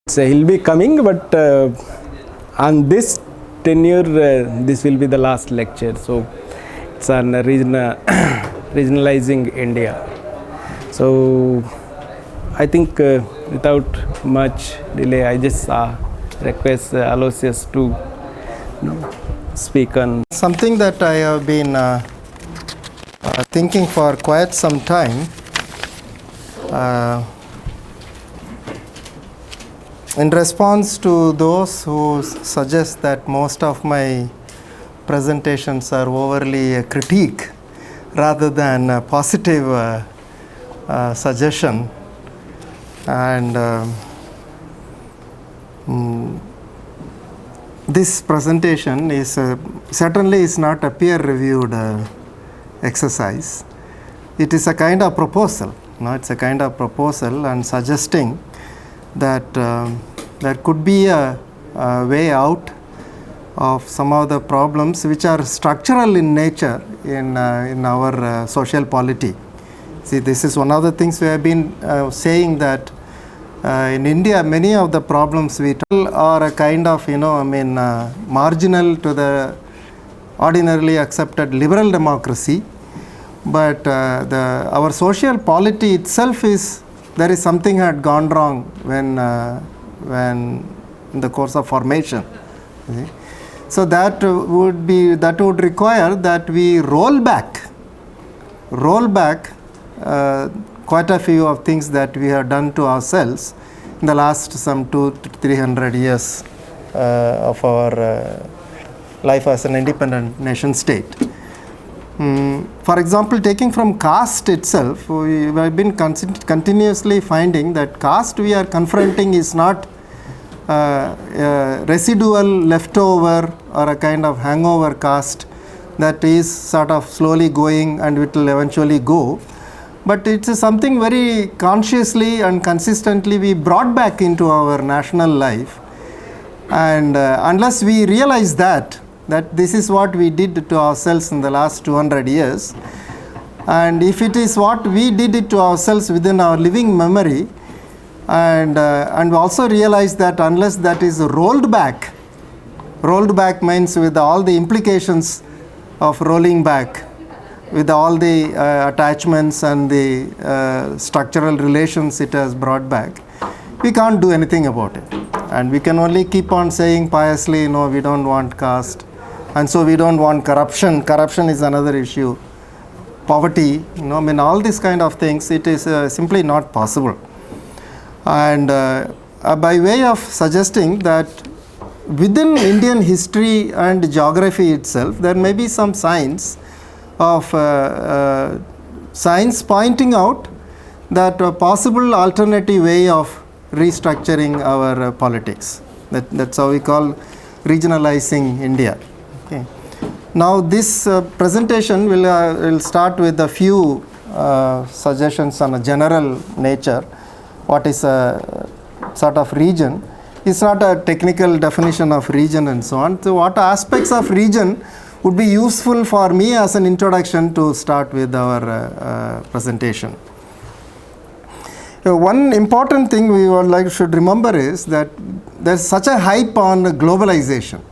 So he'll be coming, but on this tenure, this will be the last lecture. So it's on regionalizing India. So I think without much delay, I just request Aloysius to speak on something that I have been thinking for quite some time. In response to those who suggest that most of my presentations are overly a critique rather than a positive suggestion, and this presentation is certainly is not a peer-reviewed exercise. It is a kind of proposal. It's a kind of proposal and suggesting that there could be a way out of some of the problems which are structural in nature in our social polity. See, this is one of the things we have been saying, that in India, many of the problems we tell are a kind of, marginal to the ordinarily accepted liberal democracy. But our social polity itself there is something had gone wrong when in the course of formation. Okay? So that would require that we roll back quite a few of things that we have done to ourselves in the last some 200 to 300 years of our life as an independent nation state. For example, taking from caste itself, we have been continuously finding that caste we are confronting is not a residual leftover or a kind of hangover caste that is sort of slowly going and it will eventually go, but it is something very consciously and consistently we brought back into our national life. And unless we realize that this is what we did to ourselves in the last 200 years, and if it is what we did it to ourselves within our living memory, and also realize that unless that is rolled back means with all the implications of rolling back, with all the attachments and the structural relations it has brought back, we can't do anything about it. And we can only keep on saying piously, no, we don't want caste, and so we don't want corruption. Corruption is another issue. Poverty, all these kind of things, it is simply not possible. And by way of suggesting that within Indian history and geography itself, there may be some signs pointing out that a possible alternative way of restructuring our politics. That's how we call regionalizing India. Okay. Now this presentation will start with a few suggestions on a general nature. What is a sort of region? It's not a technical definition of region and so on. So what aspects of region would be useful for me as an introduction to start with our presentation. One important thing we should remember is that there's such a hype on globalization.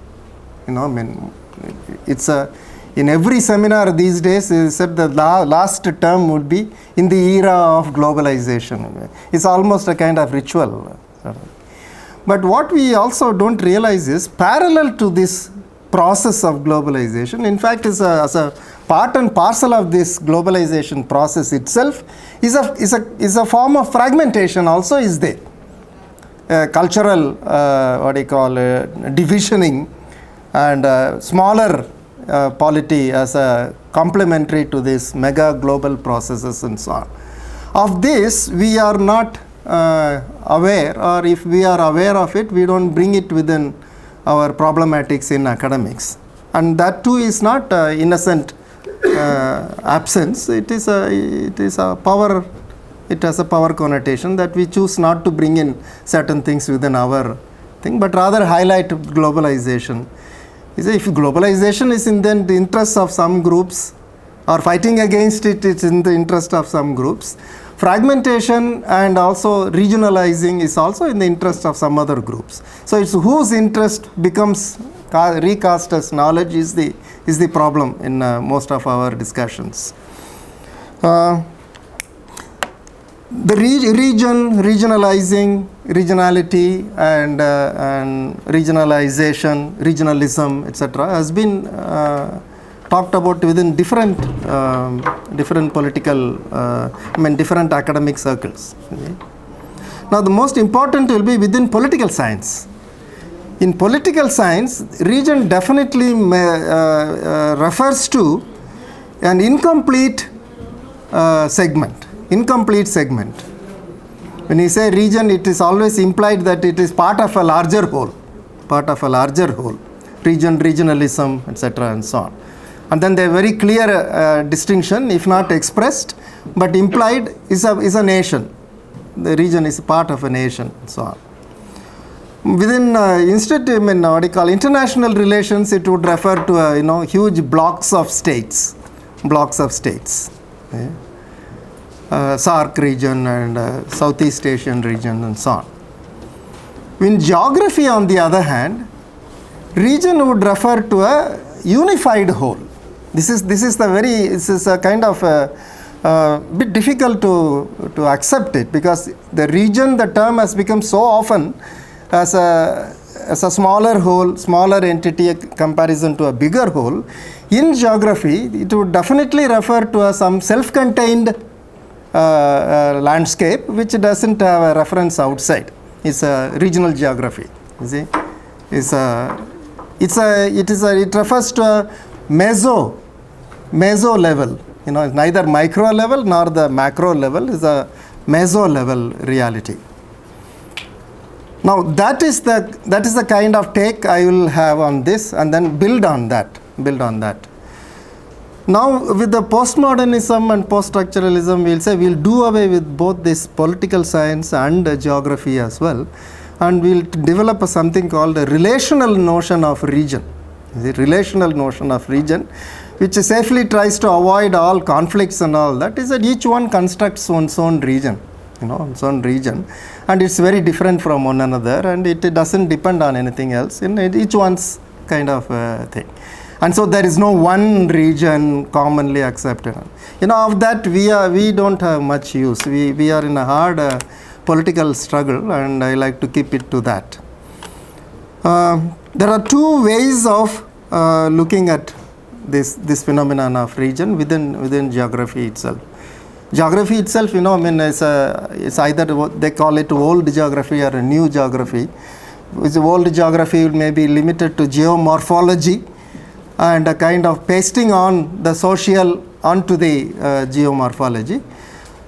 It's in every seminar these days, it said the last term would be in the era of globalization. It's almost a kind of ritual. But what we also don't realize is parallel to this process of globalization, in fact, as a part and parcel of this globalization process itself is a form of fragmentation also is there. Cultural, divisioning and smaller polity as a complementary to this mega global processes and so on. Of this, we are not aware, or if we are aware of it, we don't bring it within our problematics in academics. And that too is not innocent absence. It is a power. It has a power connotation that we choose not to bring in certain things within our thing, but rather highlight globalization. If globalization is in the interest of some groups, or fighting against it is in the interest of some groups, fragmentation and also regionalizing is also in the interest of some other groups. So it's whose interest becomes recast as knowledge is the problem in most of our discussions. The regionalizing, regionality, and regionalization, regionalism, etc., has been talked about within different political, different academic circles. Now, the most important will be within political science. In political science, region definitely refers to an incomplete segment. Incomplete segment. When you say region, it is always implied that it is part of a larger whole. Part of a larger whole. Region, regionalism, etc., and so on. And then the very clear distinction, if not expressed, but implied, is a nation. The region is part of a nation, and so on. Within international relations, it would refer to huge blocks of states. Okay. SAARC region and Southeast Asian region and so on. In geography, on the other hand, region would refer to a unified whole. This is a kind of a bit difficult to accept it, because the region, the term has become so often as a smaller whole, smaller entity comparison to a bigger whole. In geography, it would definitely refer to some self-contained landscape which doesn't have a reference outside. It's a regional geography. You see, it refers to a meso level. It's neither micro level nor the macro level. It's a meso level reality. Now that is the kind of take I will have on this, and then build on that. Now, with the postmodernism and post-structuralism, we'll say we'll do away with both this political science and geography as well, and we'll develop something called a relational notion of region. The relational notion of region, which safely tries to avoid all conflicts and all that, is that each one constructs one's own region, its own region, and it's very different from one another, and it doesn't depend on anything else in each one's kind of thing. And so there is no one region commonly accepted. Of that we don't have much use. We are in a hard political struggle, and I like to keep it to that. There are two ways of looking at this phenomenon of region within geography itself. Geography itself, it's either they call it old geography or a new geography. Which old geography may be limited to geomorphology, and a kind of pasting on the social onto the geomorphology.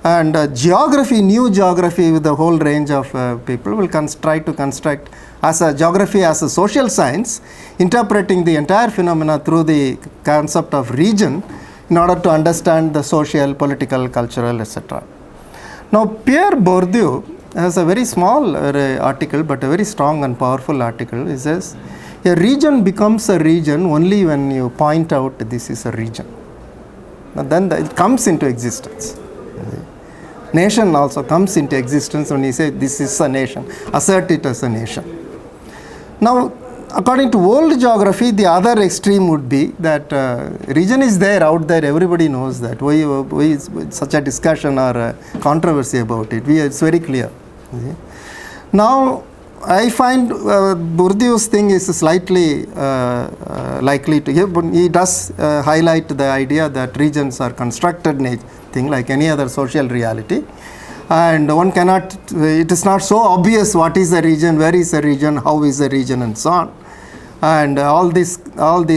And geography, new geography, with a whole range of people will try to construct as a geography as a social science, interpreting the entire phenomena through the concept of region in order to understand the social, political, cultural, etc. Now, Pierre Bourdieu has a very small article, but a very strong and powerful article. He says, a region becomes a region only when you point out this is a region. Now, then it comes into existence. Nation also comes into existence when you say this is a nation, assert it as a nation. Now, according to old geography, the other extreme would be that region is there, out there, everybody knows that. Why is such a discussion or a controversy about it? It's very clear. Now, I find Bourdieu's thing is slightly likely to, he does highlight the idea that regions are constructed thing like any other social reality, and one cannot, it is not so obvious what is a region, where is a region, how is a region, and so on. And all these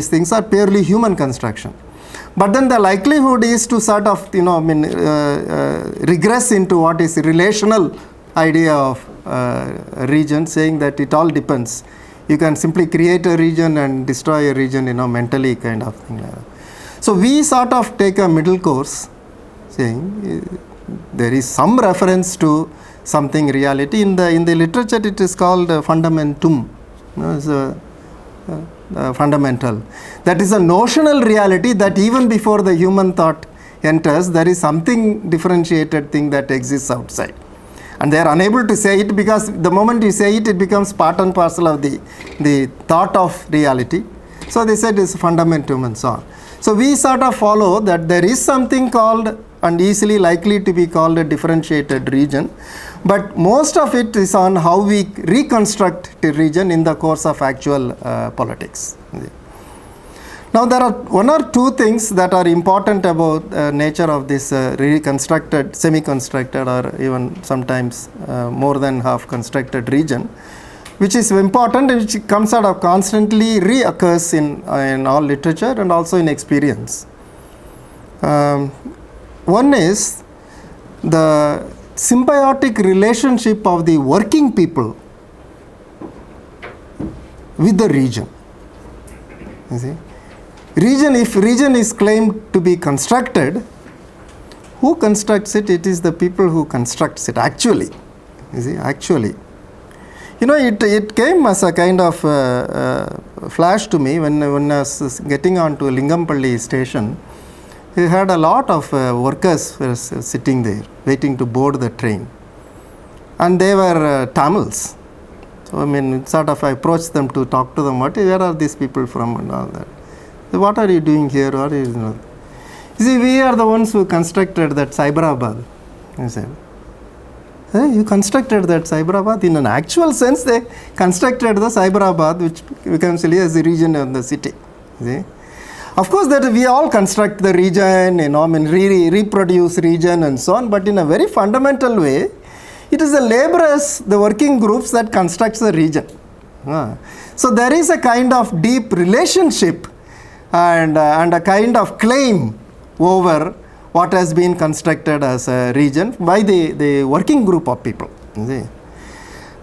things are purely human construction. But then the likelihood is to sort of regress into what is relational idea of region, saying that it all depends. You can simply create a region and destroy a region, mentally kind of thing. So we sort of take a middle course, saying there is some reference to something reality. In the literature, it is called fundamentum. It's fundamental. That is a notional reality that even before the human thought enters, there is something differentiated thing that exists outside. And they are unable to say it because the moment you say it, it becomes part and parcel of the thought of reality. So they said it's fundamentum and so on. So we sort of follow that there is something called and easily likely to be called a differentiated region. But most of it is on how we reconstruct the region in the course of actual politics. Now there are one or two things that are important about nature of this reconstructed, semi-constructed or even sometimes more than half constructed region, which is important and which comes out of constantly reoccurs in all literature and also in experience. One is the symbiotic relationship of the working people with the region. You see? If region is claimed to be constructed, who constructs it? It is the people who constructs it actually. You see, actually. You know, it came as a kind of flash to me when I was getting onto Lingampalli station. We had a lot of workers were sitting there waiting to board the train, and they were Tamils. So I mean, sort of I approached them to talk to them. Where are these people from and all that? So what are you doing here? Or you see, we are the ones who constructed that Cyberabad. I said, hey, you constructed that Cyberabad? In an actual sense, they constructed the Cyberabad, which becomes really as the region of the city. See? Of course, that we all construct the region, you know, I mean, reproduce region and so on, but in a very fundamental way, it is the laborers, the working groups that constructs the region. So there is a kind of deep relationship and a kind of claim over what has been constructed as a region by the working group of people. See?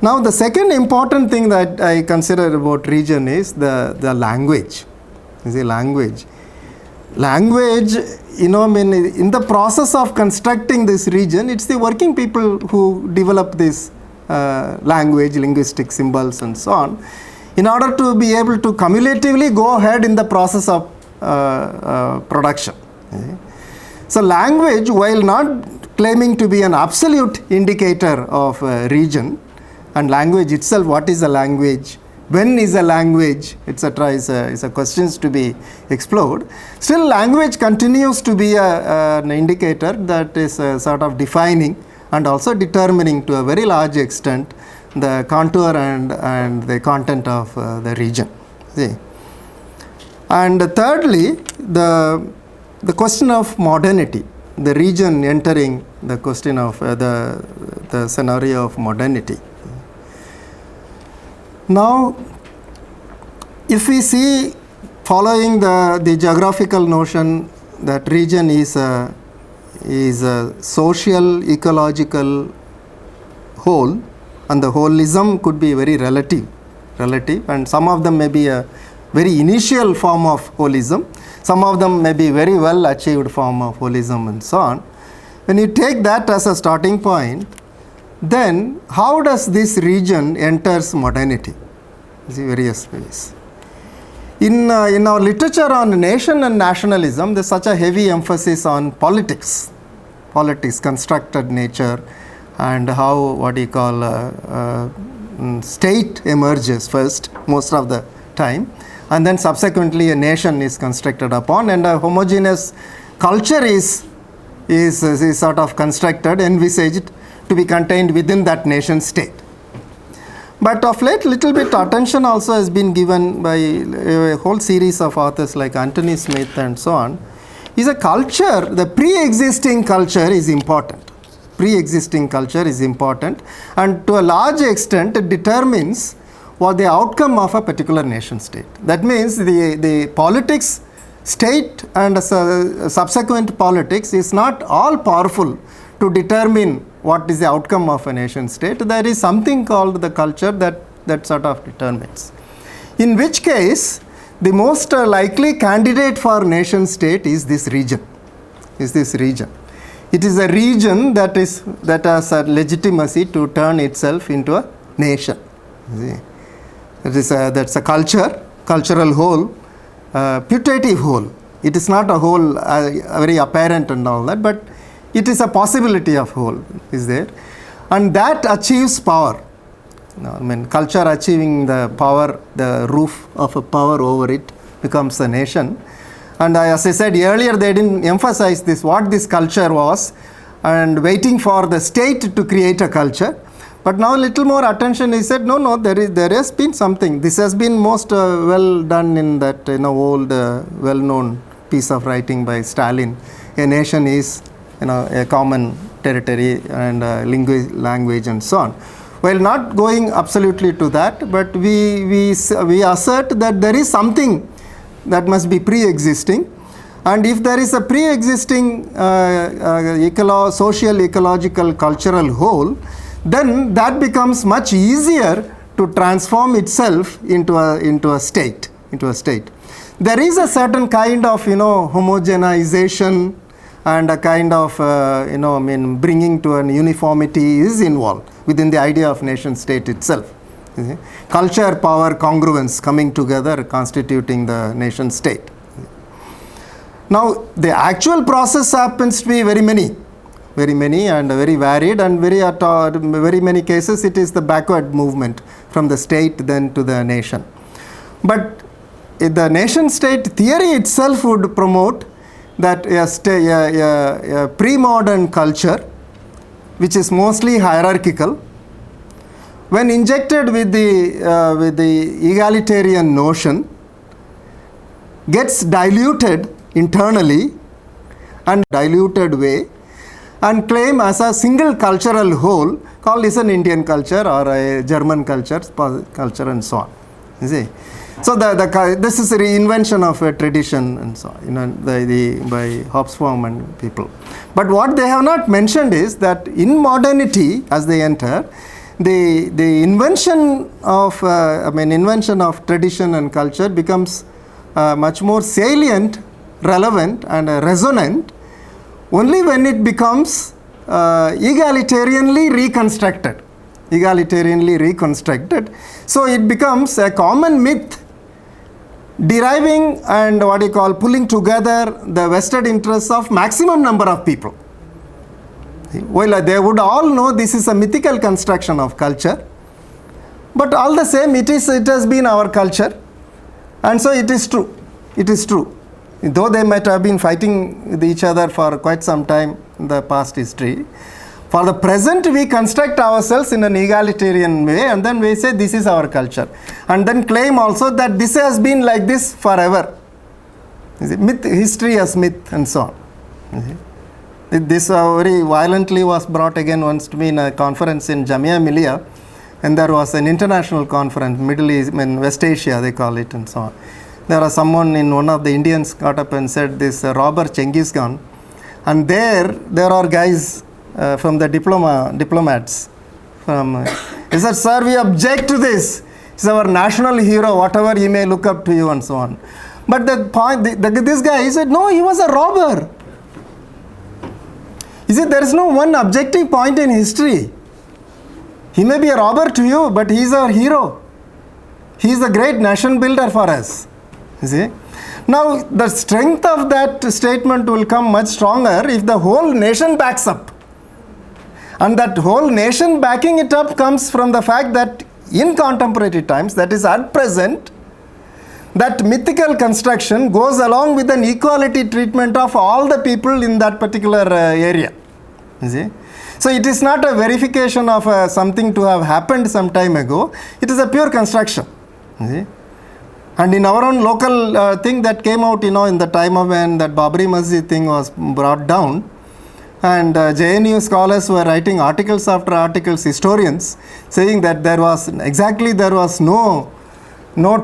Now, the second important thing that I consider about region is the language. You see, language, you know, I mean, in the process of constructing this region, it's the working people who develop this language, linguistic symbols and so on, in order to be able to cumulatively go ahead in the process of production. So language, while not claiming to be an absolute indicator of a region, and language itself, what is a language, when is a language, etc., is a questions to be explored. Still, language continues to be an indicator that is sort of defining and also determining to a very large extent the contour and the content of the region. See? And thirdly, the question of modernity, the region entering the question of the scenario of modernity. Now, if we see, following the geographical notion that region is a social, ecological whole, and the holism could be very relative, and some of them may be a very initial form of holism, some of them may be very well achieved form of holism and so on. When you take that as a starting point, then how does this region enters modernity? You see, various ways. In our literature on nation and nationalism, there's such a heavy emphasis on politics, constructed nature, and how, what you call, state emerges first, most of the time, and then subsequently a nation is constructed upon, and a homogeneous culture is sort of constructed, envisaged to be contained within that nation state. But of late, little bit attention also has been given by a whole series of authors like Anthony Smith and so on. Is a culture, the pre-existing culture is important. Pre-existing culture is important, and to a large extent it determines what the outcome of a particular nation state. That means the politics, state and subsequent politics is not all powerful to determine what is the outcome of a nation state. There is something called the culture that sort of determines. In which case, the most likely candidate for nation state is this region. It is a region that has a legitimacy to turn itself into a nation. That's a cultural whole, putative whole. It is not a whole very apparent and all that, but it is a possibility of whole is there. And that achieves power. I mean, culture achieving the power, the roof of a power over it becomes a nation. And as I said earlier, they didn't emphasize this, what this culture was, and waiting for the state to create a culture. But now a little more attention is said, no, there has been something. This has been most well done in that old well-known piece of writing by Stalin. A nation is a common territory and language and so on. While not going absolutely to that, but we assert that there is something that must be pre-existing, and if there is a pre-existing social, ecological, cultural whole, then that becomes much easier to transform itself into a state. There is a certain kind of homogenization and a kind of bringing to an uniformity is involved within the idea of nation state itself. Culture, power, congruence coming together, constituting the nation state. Now the actual process happens to be very many and very varied, and very many cases it is the backward movement from the state then to the nation. But the nation state theory itself would promote that a pre-modern culture, which is mostly hierarchical, when injected with the egalitarian notion, gets diluted internally and diluted way, and claim as a single cultural whole, called as an Indian culture or a German culture and so on. You see? So this is a reinvention of a tradition and so on, by Hobsbawm and people. But what they have not mentioned is that in modernity, as they enter, the invention of tradition and culture becomes much more salient, relevant, and resonant only when it becomes egalitarianly reconstructed. So it becomes a common myth deriving and pulling together the vested interests of maximum number of people. Well, they would all know this is a mythical construction of culture, but all the same it has been our culture, and so it is true. Though they might have been fighting with each other for quite some time in the past history, for the present we construct ourselves in an egalitarian way, and then we say this is our culture, and then claim also that this has been like this forever. Myth, history as myth, and so on. This very violently was brought again once to me in a conference in Jamia Millia, and there was an international conference, Middle East, West Asia they call it, and so on. There was someone in one of the Indians got up and said this robber Genghis Khan, and there are guys from the diplomats. He said, sir, we object to this. He's our national hero, whatever he may look up to you and so on. But the point, this guy, he said, no, he was a robber. He said, there is no one objective point in history. He may be a robber to you, but he is our hero. He is the great nation builder for us. You see? Now, the strength of that statement will come much stronger if the whole nation backs up. And that whole nation backing it up comes from the fact that in contemporary times, that is at present, that mythical construction goes along with an equality treatment of all the people in that particular area. You see? So it is not a verification of something to have happened some time ago. It is a pure construction. You see? And in our own local thing that came out, in the time of when that Babri Masjid thing was brought down, and JNU scholars were writing articles after articles, historians, saying that there was no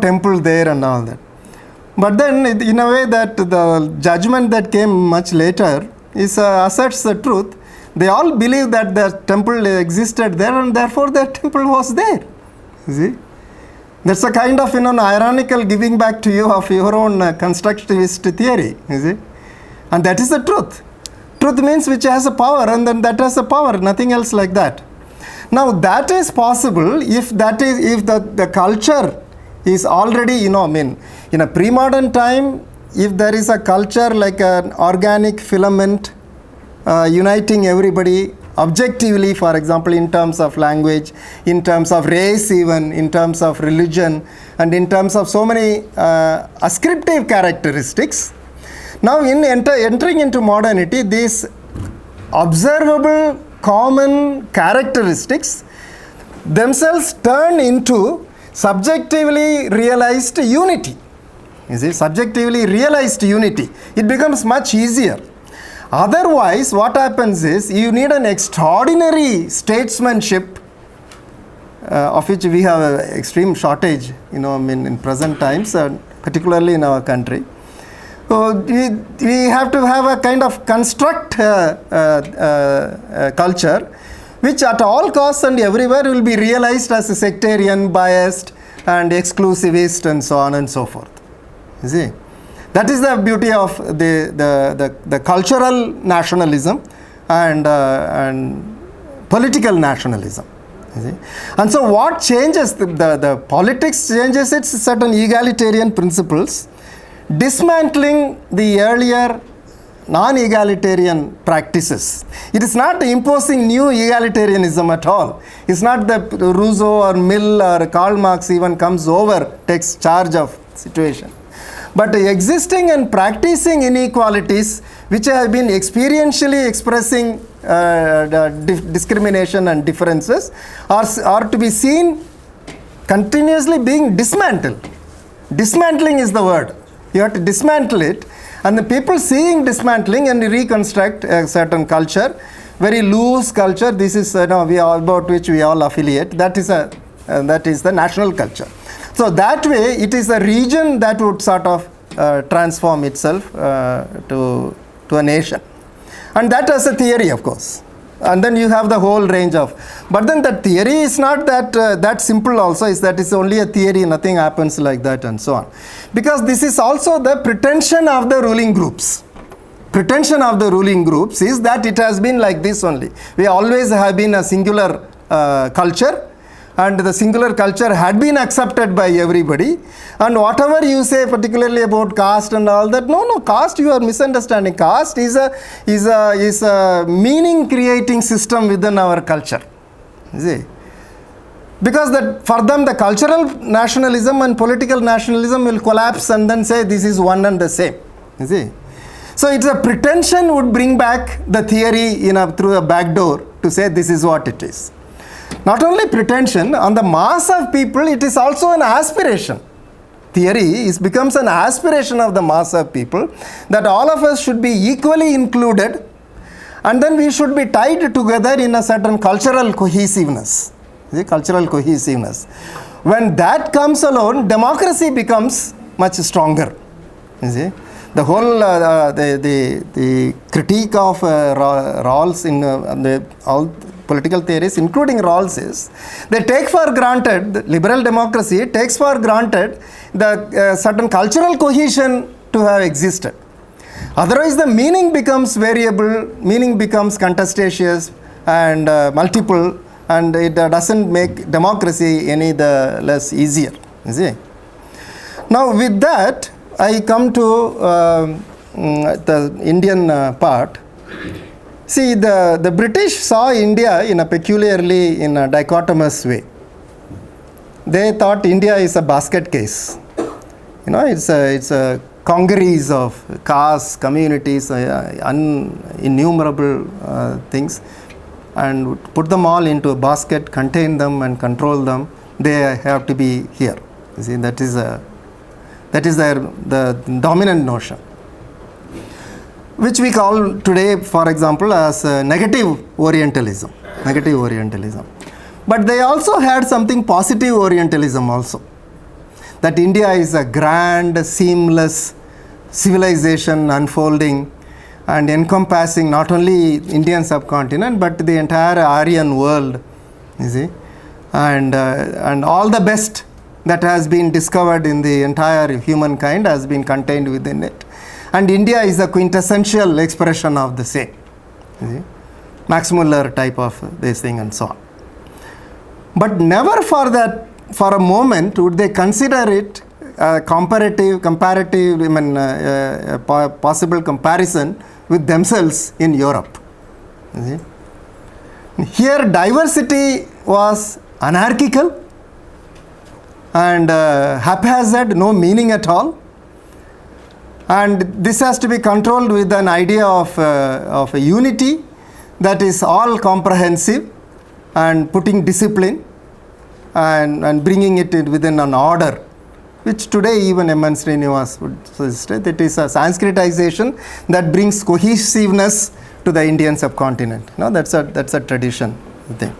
temple there and all that. But then, in a way, that the judgment that came much later asserts the truth. They all believe that the temple existed there, and therefore that temple was there. You see? That's a kind of ironical giving back to you of your own constructivist theory. You see? And that is the truth. Truth means which has a power, and then that has a power, nothing else like that. Now that is possible if the culture is already, in a pre-modern time, if there is a culture like an organic filament uniting everybody objectively, for example, in terms of language, in terms of race, even in terms of religion, and in terms of so many ascriptive characteristics. Now, in entering into modernity, these observable common characteristics themselves turn into subjectively realized unity. You see, subjectively realized unity. It becomes much easier. Otherwise, what happens is you need an extraordinary statesmanship, of which we have an extreme shortage, in present times, particularly in our country. So we have to have a kind of construct culture, which at all costs and everywhere will be realized as a sectarian, biased, and exclusivist, and so on and so forth. You see, that is the beauty of the cultural nationalism and political nationalism. You see? And so what changes, the politics changes its certain egalitarian principles, dismantling the earlier non-egalitarian practices. It is not imposing new egalitarianism at all. It's not that Rousseau or Mill or Karl Marx even comes over, takes charge of situation. But existing and practicing inequalities which have been experientially expressing discrimination and differences are to be seen continuously being dismantled. Dismantling is the word. You have to dismantle it, and the people seeing dismantling and reconstruct a certain culture, very loose culture. This is about which we all affiliate. That is the national culture. So that way, it is a region that would sort of transform itself to a nation, and that as a theory, of course. And then you have the whole range of, but then that theory is not that simple also, is that it's only a theory, nothing happens like that and so on. Because this is also the pretension of the ruling groups. Pretension of the ruling groups is that it has been like this only. We always have been a singular culture, and the singular culture had been accepted by everybody, and whatever you say particularly about caste and all that, no, caste, you are misunderstanding. Caste is a meaning creating system within our culture. You see, because that for them the cultural nationalism and political nationalism will collapse and then say this is one and the same. You see, so it's a pretension would bring back the theory through a back door to say this is what it is. Not only pretension, on the mass of people, it is also an aspiration. Theory becomes an aspiration of the mass of people, that all of us should be equally included, and then we should be tied together in a certain cultural cohesiveness. See, cultural cohesiveness. When that comes alone, democracy becomes much stronger. You see, the whole the critique of Rawls in all political theories, including Rawls, is they take for granted, the liberal democracy takes for granted the certain cultural cohesion to have existed. Otherwise, the meaning becomes variable, meaning becomes contestatious and multiple, and it doesn't make democracy any the less easier. You see. Now, with that, I come to the Indian part. See, the British saw India in a peculiarly in a dichotomous way. They thought India is a basket case. It's a congeries of castes, communities, innumerable things, and put them all into a basket, contain them and control them. They have to be here. You see, that is the dominant notion, which we call today, for example, as negative Orientalism. Negative Orientalism. But they also had something positive Orientalism also. That India is a grand, seamless civilization unfolding and encompassing not only Indian subcontinent, but the entire Aryan world, you see, and all the best that has been discovered in the entire humankind has been contained within it. And India is a quintessential expression of the same. You see? Max Muller type of this thing and so on. But never for a moment would they consider it comparative, possible comparison with themselves in Europe. You see? Here diversity was anarchical and haphazard, no meaning at all. And this has to be controlled with an idea of a unity that is all comprehensive and putting discipline and bringing it within an order, which today even M.N. Srinivas would suggest. It is a Sanskritization that brings cohesiveness to the Indian subcontinent. No, that's a tradition thing.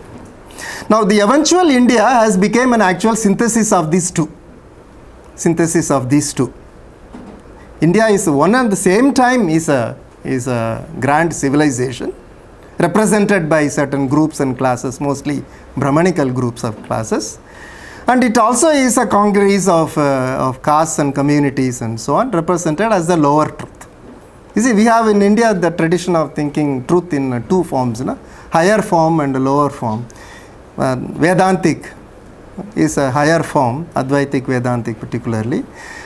Now the eventual India has become an actual synthesis of these two. India is one at the same time is a grand civilization represented by certain groups and classes, mostly Brahmanical groups of classes, and it also is a congress of castes and communities and so on, represented as the lower truth. You see, we have in India the tradition of thinking truth in two forms, higher form and lower form. Vedantic is a higher form, Advaitic Vedantic particularly,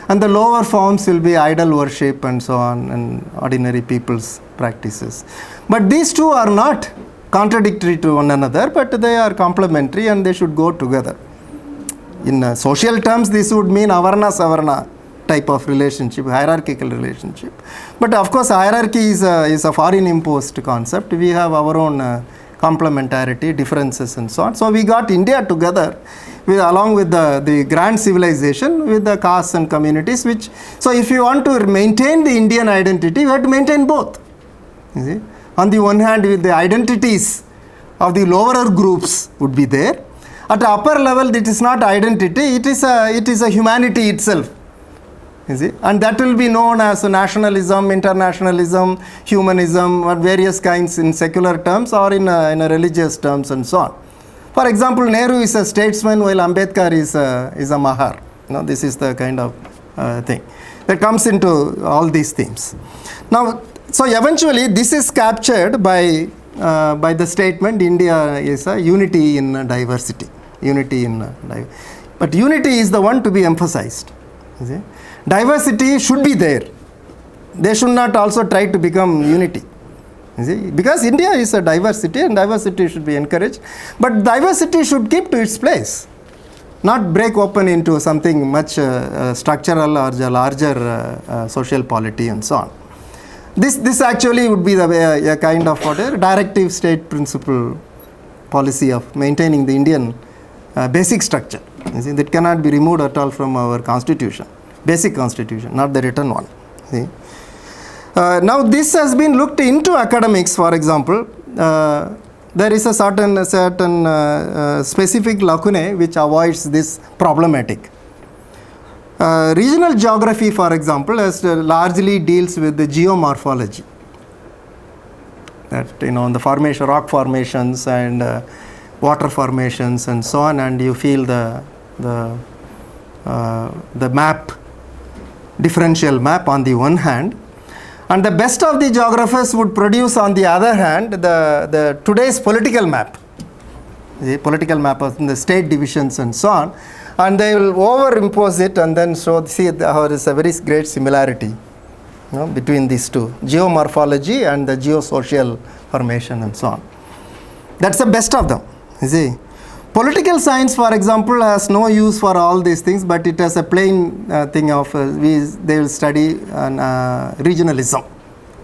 and the lower forms will be idol worship and so on, and ordinary people's practices. But these two are not contradictory to one another, but they are complementary and they should go together. In social terms, this would mean avarna-savarna type of relationship, hierarchical relationship. But of course, hierarchy is a foreign imposed concept. We have our own complementarity, differences and so on. So we got India together along with the grand civilization with the castes and communities, which, so if you want to maintain the Indian identity, you have to maintain both. You see? On the one hand, with the identities of the lower groups would be there. At the upper level, it is not identity, it is a humanity itself. You see? And that will be known as nationalism, internationalism, humanism, or various kinds in secular terms or in a religious terms and so on. For example, Nehru is a statesman while Ambedkar is a Mahar. This is the kind of thing that comes into all these themes. Now, so eventually this is captured by the statement India is a unity in diversity. But unity is the one to be emphasized. You see? Diversity should be there. They should not also try to become unity. You see? Because India is a diversity and diversity should be encouraged. But diversity should keep to its place, not break open into something much structural or larger social polity and so on. This actually would be a kind of directive state principle policy of maintaining the Indian basic structure. You see? That cannot be removed at all from our constitution. Basic constitution, not the written one. See? Now this has been looked into academics. For example, there is a certain specific lacunae which avoids this problematic. Regional geography, for example, largely deals with the geomorphology. That the formation, rock formations and water formations and so on, and you feel the map, differential map on the one hand, and the best of the geographers would produce on the other hand the today's political map, the political map of the state divisions and so on, and they will overimpose it and then see there is a very great similarity between these two, geomorphology and the geosocial formation and so on. That's the best of them. You see, political science, for example, has no use for all these things, but it has a plain thing of they will study regionalism,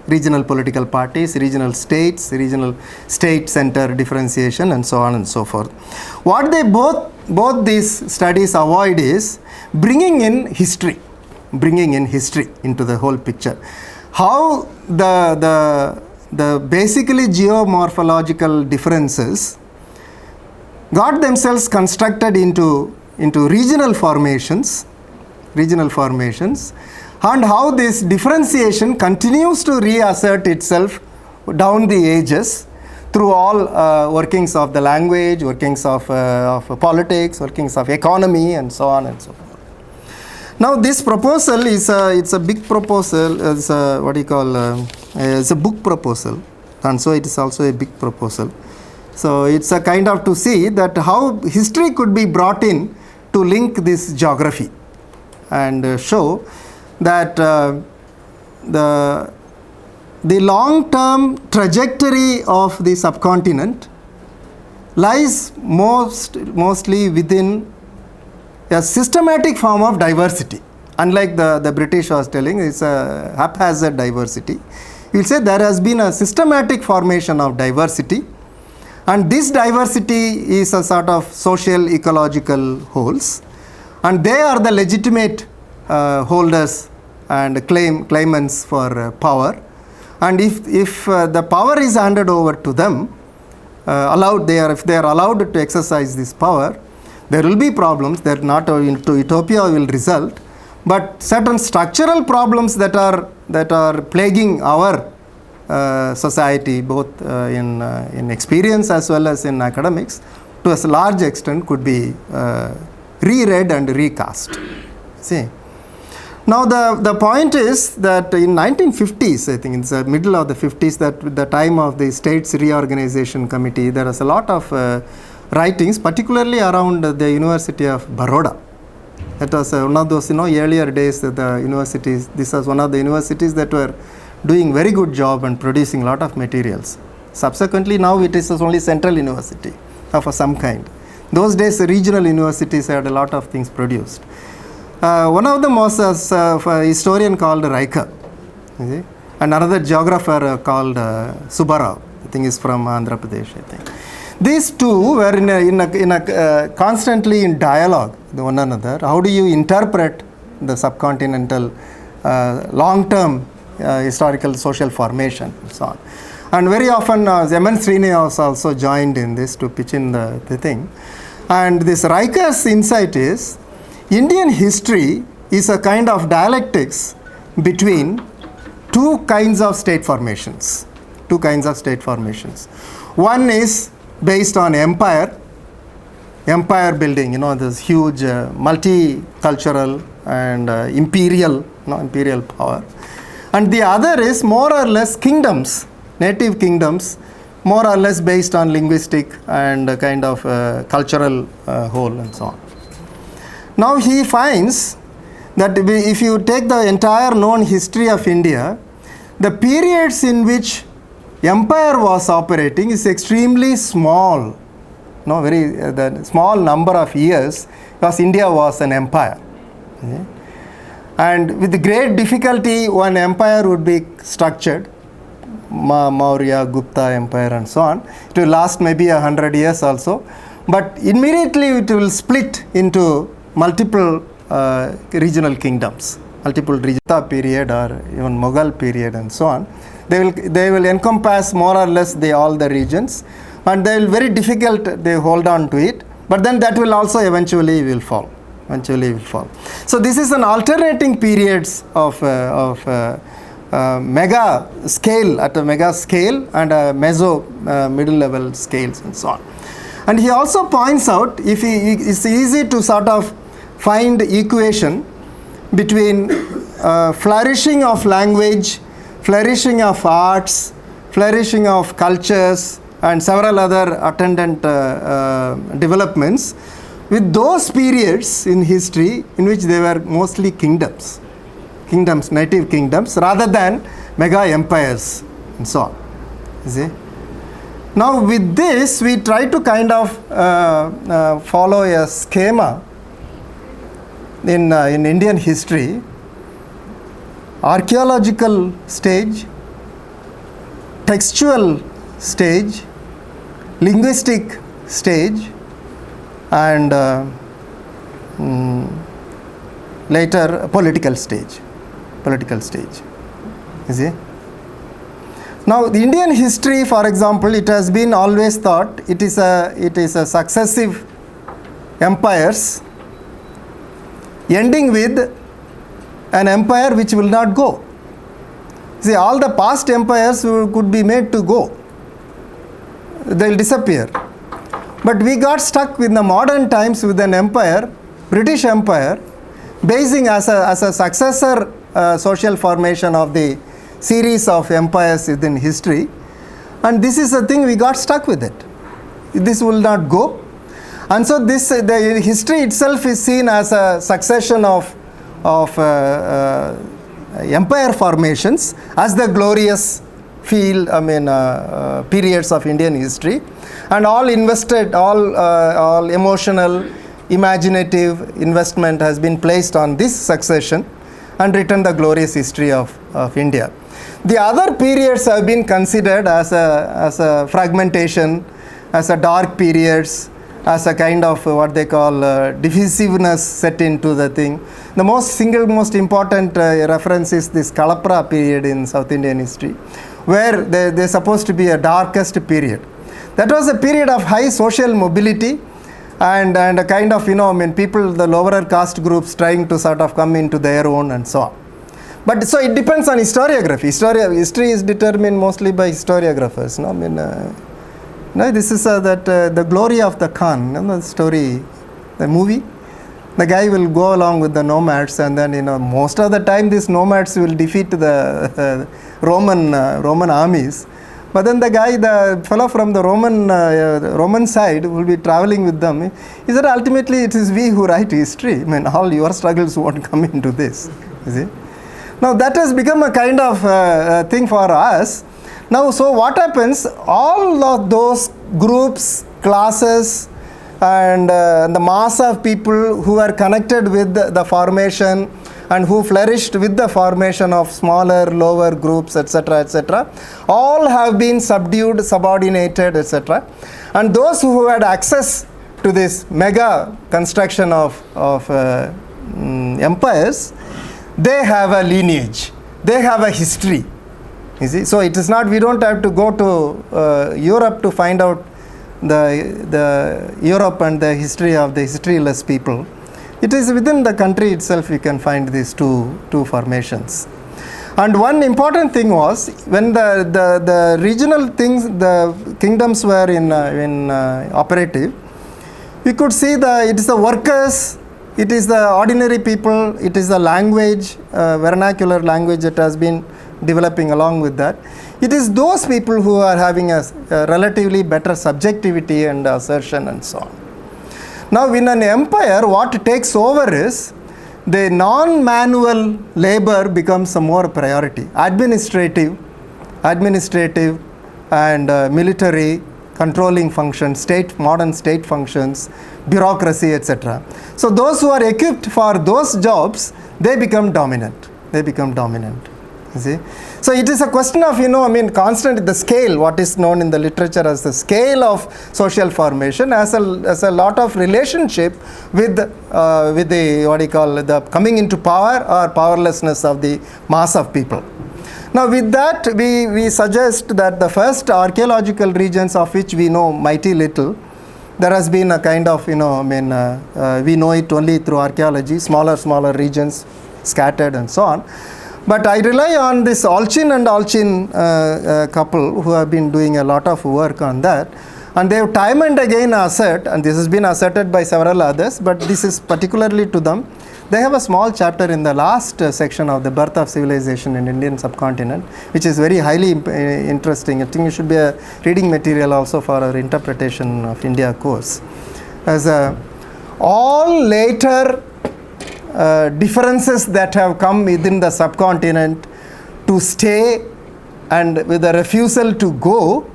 regional political parties, regional states, regional state center differentiation, and so on and so forth. What they both these studies avoid is bringing in history into the whole picture. How the basically geomorphological differences got themselves constructed into regional formations, and how this differentiation continues to reassert itself down the ages through all workings of the language, workings of politics, workings of economy, and so on and so forth. Now, this proposal is it's a big proposal. It's it's a book proposal, and so it is also a big proposal. So it's a kind of to see that how history could be brought in to link this geography. and show that the long-term trajectory of the subcontinent lies mostly within a systematic form of diversity. Unlike the British was telling, it's a haphazard diversity. We'll say there has been a systematic formation of diversity, and this diversity is a sort of social ecological wholes, and they are the legitimate holders and claimants for power. And if the power is handed over to them, if they are allowed to exercise this power, there will be problems that not into utopia will result, but certain structural problems that are plaguing our society, both in experience as well as in academics, to a large extent could be reread and recast. See. Now the point is that in 1950s, I think it's the middle of the 50s, that with the time of the States Reorganization Committee, there was a lot of writings, particularly around the University of Baroda. That was one of those earlier days that the universities. This was one of the universities that were doing very good job and producing a lot of materials. Subsequently, now it is only central university of some kind. Those days, regional universities had a lot of things produced. One of them was a historian called Riker, and another geographer called Subbarao. I think is from Andhra Pradesh. I think these two were in a constantly in dialogue with one another. How do you interpret the subcontinental long-term historical social formation and so on? And very often, M.N. Srinivasan also joined in this to pitch in the thing. And this Riker's insight is, Indian history is a kind of dialectics between two kinds of state formations. One is based on empire building, this huge multicultural and imperial power. And the other is more or less kingdoms, native kingdoms, more or less based on linguistic and kind of cultural whole and so on. Now he finds that if you take the entire known history of India, the periods in which empire was operating is extremely small. The small number of years, because India was an empire. Okay? And with great difficulty, one empire would be structured, Maurya, Gupta empire and so on. It will last maybe 100 years also, but immediately it will split into multiple regional kingdoms, multiple Rajata period or even Mughal period and so on. They will encompass more or less all the regions, and they will very difficult, they hold on to it, but then that will also eventually will fall. So this is an alternating periods of mega scale, at a mega scale, and a meso middle level scales and so on. And he also points out, it's easy to sort of find equation between flourishing of language, flourishing of arts, flourishing of cultures, and several other attendant developments with those periods in history in which they were mostly kingdoms, native kingdoms, rather than mega empires and so on. You see? Now with this, we try to kind of follow a schema in Indian history: archaeological stage, textual stage, linguistic stage, and later political stage. You see? Now the Indian history, for example, it has been always thought it is a successive empires ending with an empire which will not go. See, all the past empires could be made to go. They will disappear. But we got stuck with the modern times with an empire, British Empire, basing as a successor social formation of the series of empires within history. And this is the thing, we got stuck with it. This will not go. And so the history itself is seen as a succession of of empire formations as the glorious field, periods of Indian history, and all emotional, imaginative investment has been placed on this succession and written the glorious history of India. The other periods have been considered as a fragmentation, as a dark periods, as a kind of what they call divisiveness set into the thing. The most important reference is this Kalapra period in South Indian history, where they're supposed to be a darkest period. That was a period of high social mobility and a kind of, people, the lower caste groups trying to sort of come into their own and so on. But so it depends on historiography. History is determined mostly by historiographers. This is the glory of the Khan, the story, the movie. The guy will go along with the nomads, and then most of the time these nomads will defeat the Roman armies. But then the fellow from the Roman side will be traveling with them. He said, ultimately it is we who write history. All your struggles won't come into this. You see? Now that has become a kind of thing for us. Now, so what happens, all of those groups, classes, and the mass of people who are connected with the formation and who flourished with the formation of smaller, lower groups, etc., all have been subdued, subordinated, etc. And those who had access to this mega construction of empires, they have a lineage, they have a history. You see, so it is not, we don't have to go to Europe to find out the Europe and the history of the historyless people. It is within the country itself we can find these two formations. And one important thing was, when the regional things, the kingdoms were in operative, we could see it is the workers, it is the ordinary people, it is the language, vernacular language that has been developing along with that. It is those people who are having a relatively better subjectivity and assertion and so on. Now in an empire, what takes over is the non-manual labor becomes a more priority. Administrative and military controlling functions, modern state functions, bureaucracy, etc. So those who are equipped for those jobs, they become dominant. You see? So it is a question of, constant, the scale, what is known in the literature as the scale of social formation, as a lot of relationship with the, the coming into power or powerlessness of the mass of people. Now with that, we suggest that the first archaeological regions, of which we know mighty little, there has been a kind of, we know it only through archaeology, smaller regions scattered and so on. But I rely on this Olchin and Olchin couple who have been doing a lot of work on that. And they have time and again assert, and this has been asserted by several others, but this is particularly to them. They have a small chapter in the last section of the birth of civilization in Indian subcontinent, which is very highly interesting. I think it should be a reading material also for our interpretation of India course. As all later differences that have come within the subcontinent to stay and with a refusal to go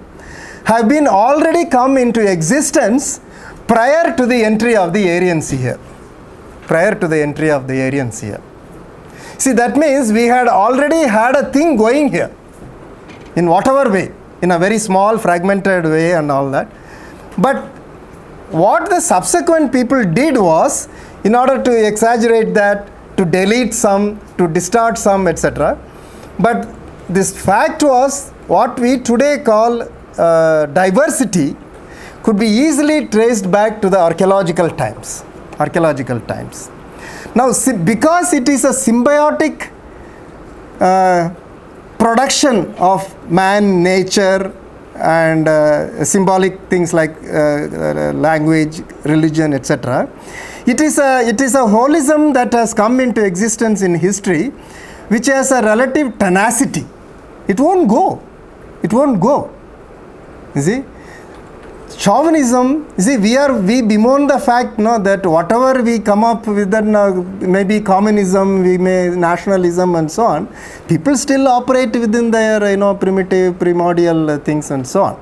have been already come into existence prior to the entry of the Aryans here. See, that means we had already had a thing going here in whatever way, in a very small fragmented way and all that. But what the subsequent people did was, in order to exaggerate that, to delete some, to distort some, etc. But this fact was, what we today call diversity could be easily traced back to the archaeological times. Now, because it is a symbiotic production of man, nature, and symbolic things like language, religion, etc. It is a holism that has come into existence in history, which has a relative tenacity. It won't go. You see? chauvinism, you see, we bemoan the fact that whatever we come up with, maybe communism, we may nationalism and so on, people still operate within their primitive, primordial things and so on.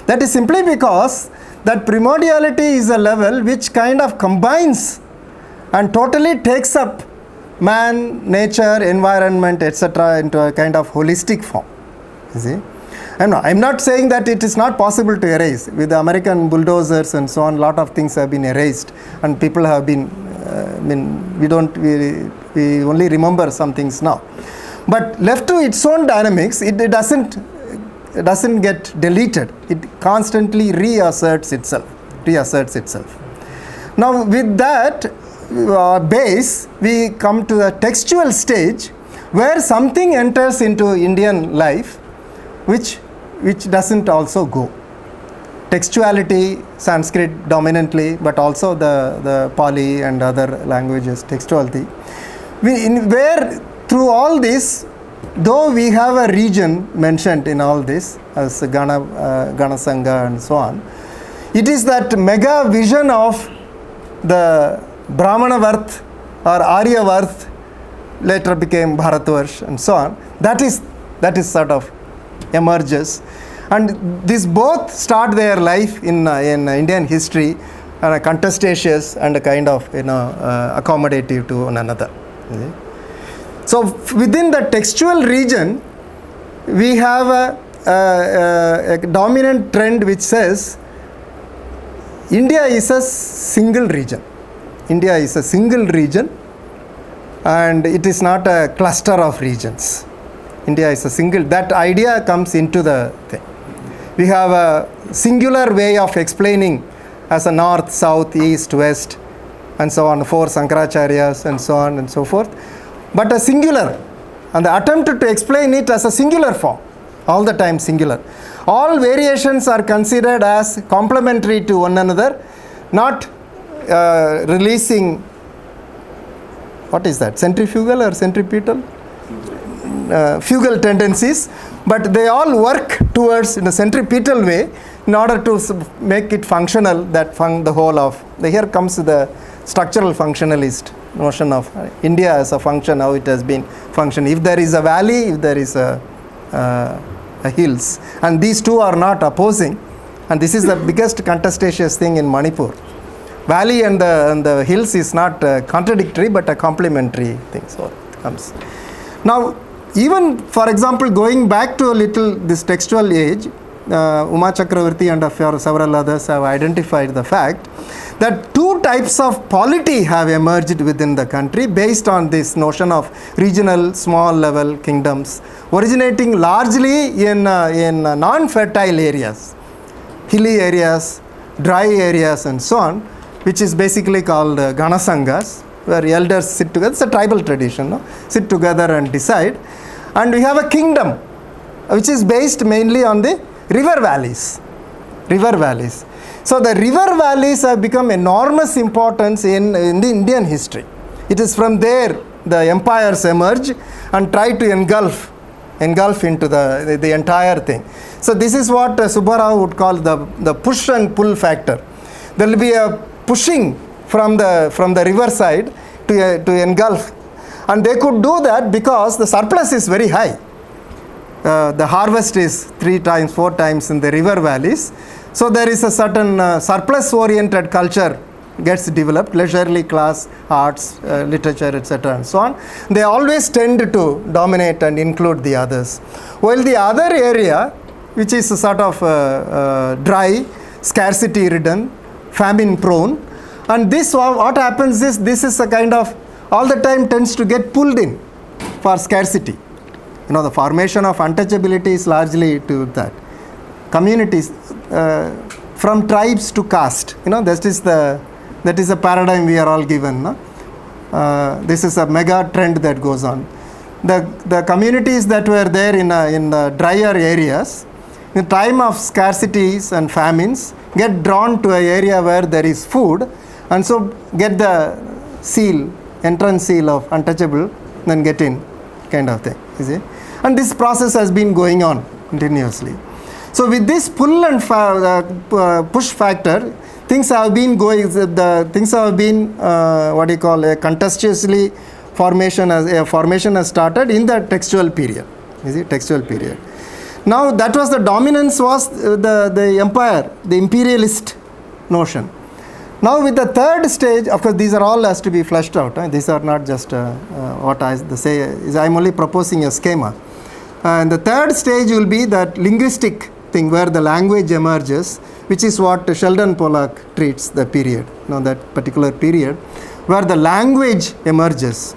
That is simply because that primordiality is a level which kind of combines and totally takes up man, nature, environment, etc. into a kind of holistic form. You see, I'm not saying that it is not possible to erase. With the American bulldozers and so on, a lot of things have been erased, and people have been. We only remember some things now. But left to its own dynamics, it doesn't get deleted. It constantly reasserts itself. Now, with that base, we come to the textual stage where something enters into Indian life which doesn't also go. Textuality, Sanskrit dominantly, but also the Pali and other languages, textuality. Where through all this, though we have a region mentioned in all this as Gana Sangha and so on, it is that mega vision of the Brahmana Varth or Arya Varth, later became Bharatvarsh and so on, that is sort of emerges, and these both start their life in Indian history and contestatious and a kind of accommodative to one another. So within the textual region, we have a dominant trend which says India is a single region. India is a single region, and it is not a cluster of regions. India is a single, that idea comes into the thing. We have a singular way of explaining as a north, south, east, west, and so on, 4 Sankaracharyas and so on and so forth, but a singular, and the attempt to explain it as a singular form, all the time singular. All variations are considered as complementary to one another, not releasing, what is that, centrifugal or centripetal? Fugal tendencies, but they all work towards in a centripetal way in order to make it functional, the whole of, here comes the structural functionalist notion of India as a function, how it has been functioning. If there is a valley, if there is a hills, and these two are not opposing, and this is the biggest contestatious thing in Manipur. Valley and the hills is not contradictory, but a complementary thing. So it comes. Now, even for example, going back to a little this textual age, Uma Chakravarti and several others have identified the fact that 2 types of polity have emerged within the country based on this notion of regional small level kingdoms, originating largely in non-fertile areas, hilly areas, dry areas and so on, which is basically called Gana Sanghas, where elders sit together. It's a tribal tradition, no? Sit together and decide. And we have a kingdom which is based mainly on the river valleys. So the river valleys have become enormous importance in the Indian history. It is from there the empires emerge and try to engulf into the entire thing. So this is what Subbarao would call the push and pull factor. There will be a pushing from the river side to engulf, and they could do that because the surplus is very high. The harvest is 3 times, 4 times in the river valleys. So there is a certain surplus oriented culture gets developed, leisurely class, arts, literature, etc. and so on. They always tend to dominate and include the others. While the other area, which is a sort of dry, scarcity ridden, famine prone, and this, what happens is, this is a kind of all the time tends to get pulled in for scarcity. The formation of untouchability is largely to that. Communities, from tribes to caste, that is a paradigm we are all given. No? This is a mega trend that goes on. The communities that were there in the drier areas, in time of scarcities and famines, get drawn to an area where there is food, and so get the seal, entrance seal of untouchable, then get in, kind of thing. You see? And this process has been going on continuously. So with this pull and push factor, things have been going, things have been contextuously formation has started in the textual period. Is it textual period? Now that was the dominance was the empire, the imperialist notion. Now with the third stage, of course these are all has to be fleshed out. These are not just what I say, I am only proposing a schema. And the third stage will be that linguistic thing where the language emerges, which is what Sheldon Pollock treats the period, that particular period, where the language emerges.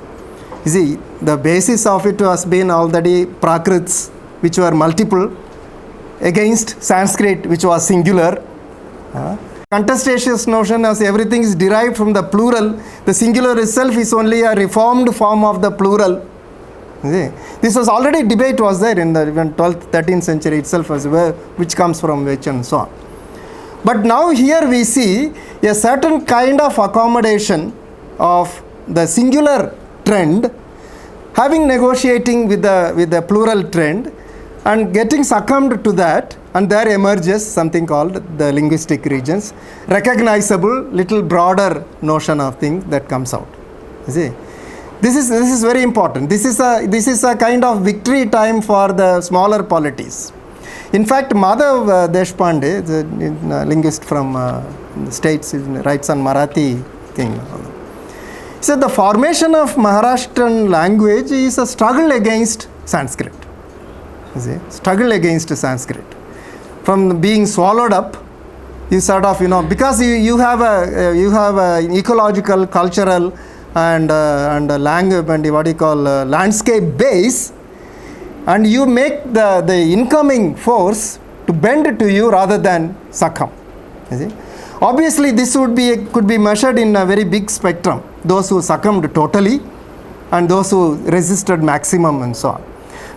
You see, the basis of it has been already Prakrits, which were multiple, against Sanskrit, which was singular. Contestatious notion as everything is derived from the plural. The singular itself is only a reformed form of the plural. This was already debate was there in the even 12th, 13th century itself as well, which comes from which and so on. But now here we see a certain kind of accommodation of the singular trend, having negotiating with the plural trend and getting succumbed to that, and there emerges something called the linguistic regions, recognizable, little broader notion of things that comes out. You see, this is very important. This is a kind of victory time for the smaller polities. In fact, Madhav Deshpande, the linguist from the States, writes on Marathi thing. He said the formation of Maharashtrian language is a struggle against Sanskrit. You see, struggle against Sanskrit. From being swallowed up, you sort of, because you have a ecological, cultural, and language and landscape base, and you make the incoming force to bend to you rather than succumb. You see? Obviously, this could be measured in a very big spectrum. Those who succumbed totally, and those who resisted maximum, and so on.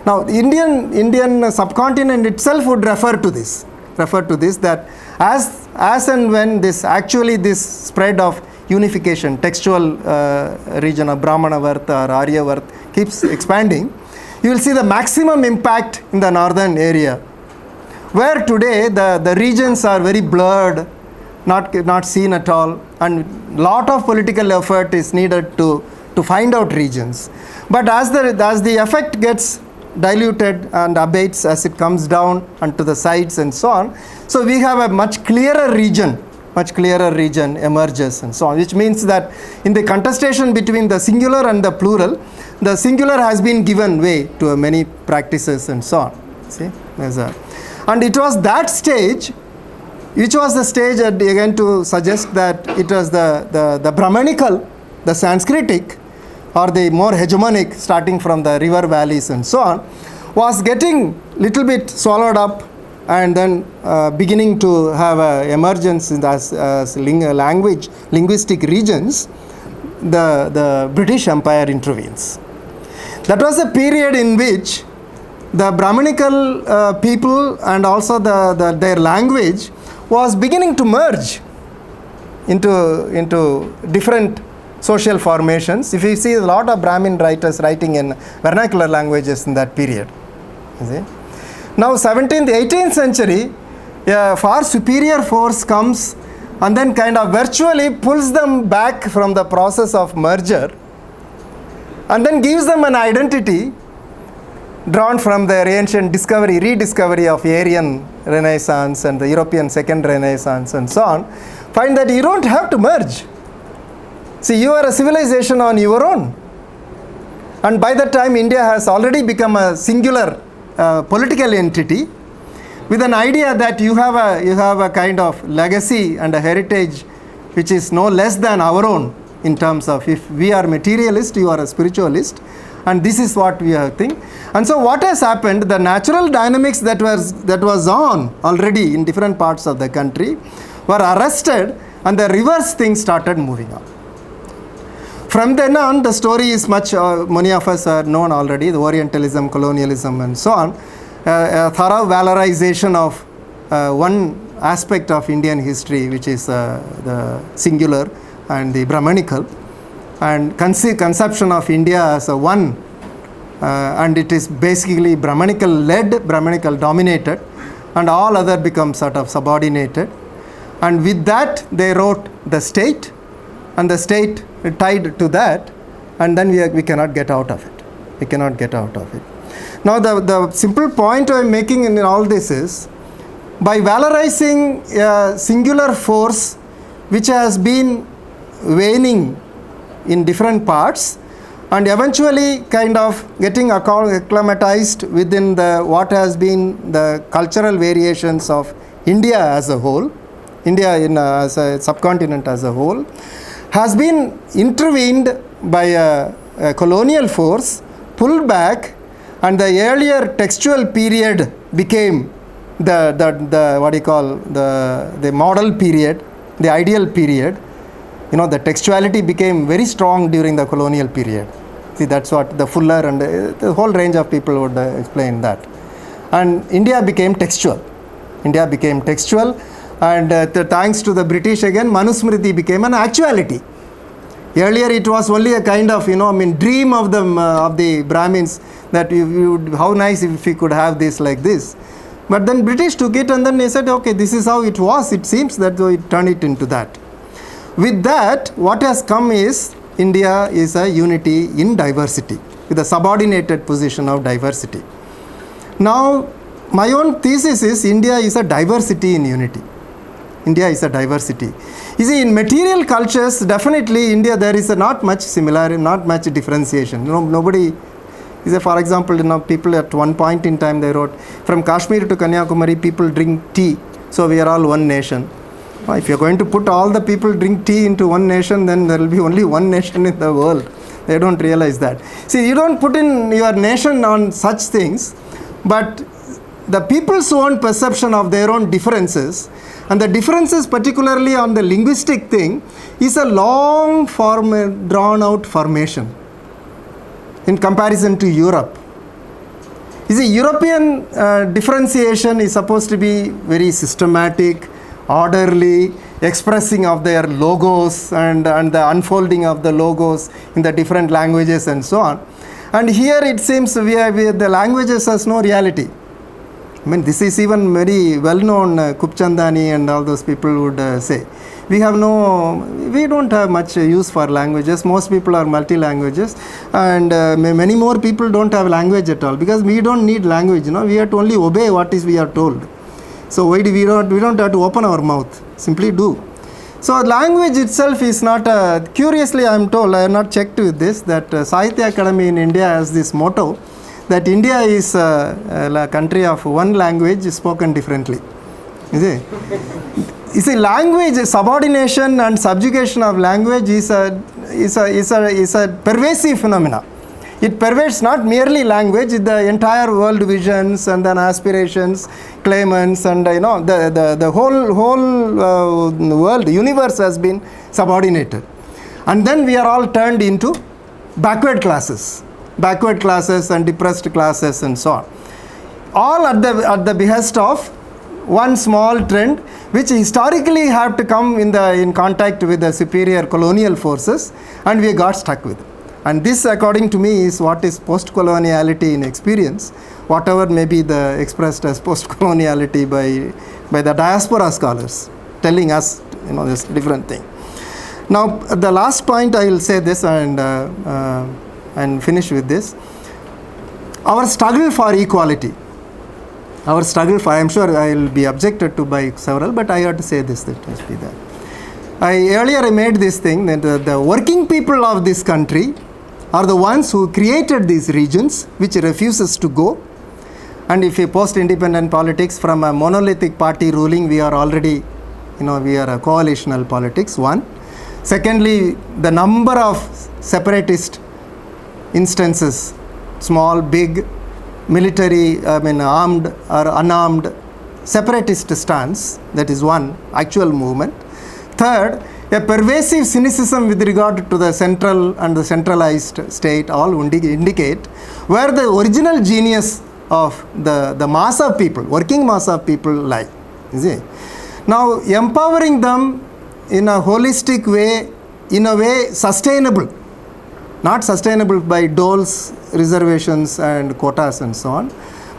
Now, the Indian subcontinent itself would refer to this that as and when this spread of unification, textual region of Brahmana Varta or Arya Varta keeps expanding, you will see the maximum impact in the northern area, where today the regions are very blurred, not seen at all, and lot of political effort is needed to find out regions. But as the effect gets diluted and abates as it comes down and to the sides and so on, so we have a much clearer region emerges and so on, which means that in the contestation between the singular and the plural, the singular has been given way to many practices and so on. See, and it was that stage, which was the stage again to suggest that it was the Brahmanical, the Sanskritic, or the more hegemonic, starting from the river valleys and so on, was getting little bit swallowed up, and then beginning to have emergence as linguistic regions. The British Empire intervenes. That was a period in which the Brahmanical people and also their language was beginning to merge into different social formations. If you see a lot of Brahmin writers writing in vernacular languages in that period. You see? Now 17th, 18th century, a far superior force comes and then kind of virtually pulls them back from the process of merger and then gives them an identity drawn from their ancient rediscovery of Aryan Renaissance and the European Second Renaissance and so on. Find that you don't have to merge. See, you are a civilization on your own. And by that time, India has already become a singular political entity with an idea that you have a kind of legacy and a heritage which is no less than our own, in terms of if we are materialist, you are a spiritualist, and this is what we are thinking. And so what has happened, the natural dynamics that was on already in different parts of the country were arrested, and the reverse things started moving on. From then on, the story is much, many of us are known already, the Orientalism, colonialism and so on, a thorough valorization of one aspect of Indian history, which is the singular and the Brahmanical, and conception of India as a one, and it is basically Brahmanical led, Brahmanical dominated, and all other become sort of subordinated. And with that, they wrote the state, and the state tied to that, and then we cannot get out of it. We cannot get out of it. Now, the simple point I am making in all this is, by valorizing a singular force which has been waning in different parts, and eventually kind of getting acclimatized within what has been the cultural variations of India as a whole, India as a subcontinent as a whole, has been intervened by a colonial force, pulled back, and the earlier textual period became the what you call the model period, the ideal period. The textuality became very strong during the colonial period. See, that's what the Fuller and the whole range of people would explain that. And India became textual. India became textual, and thanks to the British again, Manusmriti became an actuality. Earlier it was only a kind of, dream of the Brahmins, that how nice if we could have this like this. But then British took it, and then they said, okay, this is how it was. It seems that so it turned it into that. With that, what has come is India is a unity in diversity, with a subordinated position of diversity. Now, my own thesis is India is a diversity in unity. India is a diversity. You see, in material cultures, definitely India, there is not much similarity, not much differentiation. Nobody, for example, people at one point in time they wrote, from Kashmir to Kanyakumari, people drink tea, so we are all one nation. If you're going to put all the people drink tea into one nation, then there will be only one nation in the world. They don't realize that. See, you don't put in your nation on such things, but the people's own perception of their own differences, and the differences particularly on the linguistic thing, is a long drawn out formation in comparison to Europe. You see, European differentiation is supposed to be very systematic, orderly, expressing of their logos and the unfolding of the logos in the different languages and so on. And here it seems the languages has no reality. This is even very well known, Kupchandani and all those people would say. We don't have much use for languages. Most people are multi-languages, and many more people don't have language at all, because we don't need language. We have to only obey what is we are told. So why do we don't have to open our mouth, simply do. So language itself is not curiously I am told, I have not checked with this, that Sahitya Academy in India has this motto that India is a country of one language spoken differently. You see, language, subordination and subjugation of language is a pervasive phenomena. It pervades not merely language, the entire world visions and then aspirations, claimants, and the whole world, universe has been subordinated. And then we are all turned into backward classes and depressed classes and so on. All at the behest of one small trend, which historically have to come in contact with the superior colonial forces, and we got stuck with it. And this, according to me, is what is post-coloniality in experience, whatever may be expressed as post-coloniality by the diaspora scholars, telling us, this different thing. Now, the last point I will say this and finish with this. Our struggle for equality. I am sure I will be objected to by several, but I have to say this, that must be there. I earlier made this thing that the working people of this country are the ones who created these regions, which refuses to go. And if you post-independent politics from a monolithic party ruling, we are already, we are a coalitional politics, one. Secondly, the number of separatist instances, small, big, military, armed or unarmed separatist stance, that is one actual movement. Third, a pervasive cynicism with regard to the central and the centralized state all indicate where the original genius of the mass of people, working mass of people lie. You see? Now, empowering them in a holistic way, in a way sustainable, not sustainable by doles, reservations and quotas and so on,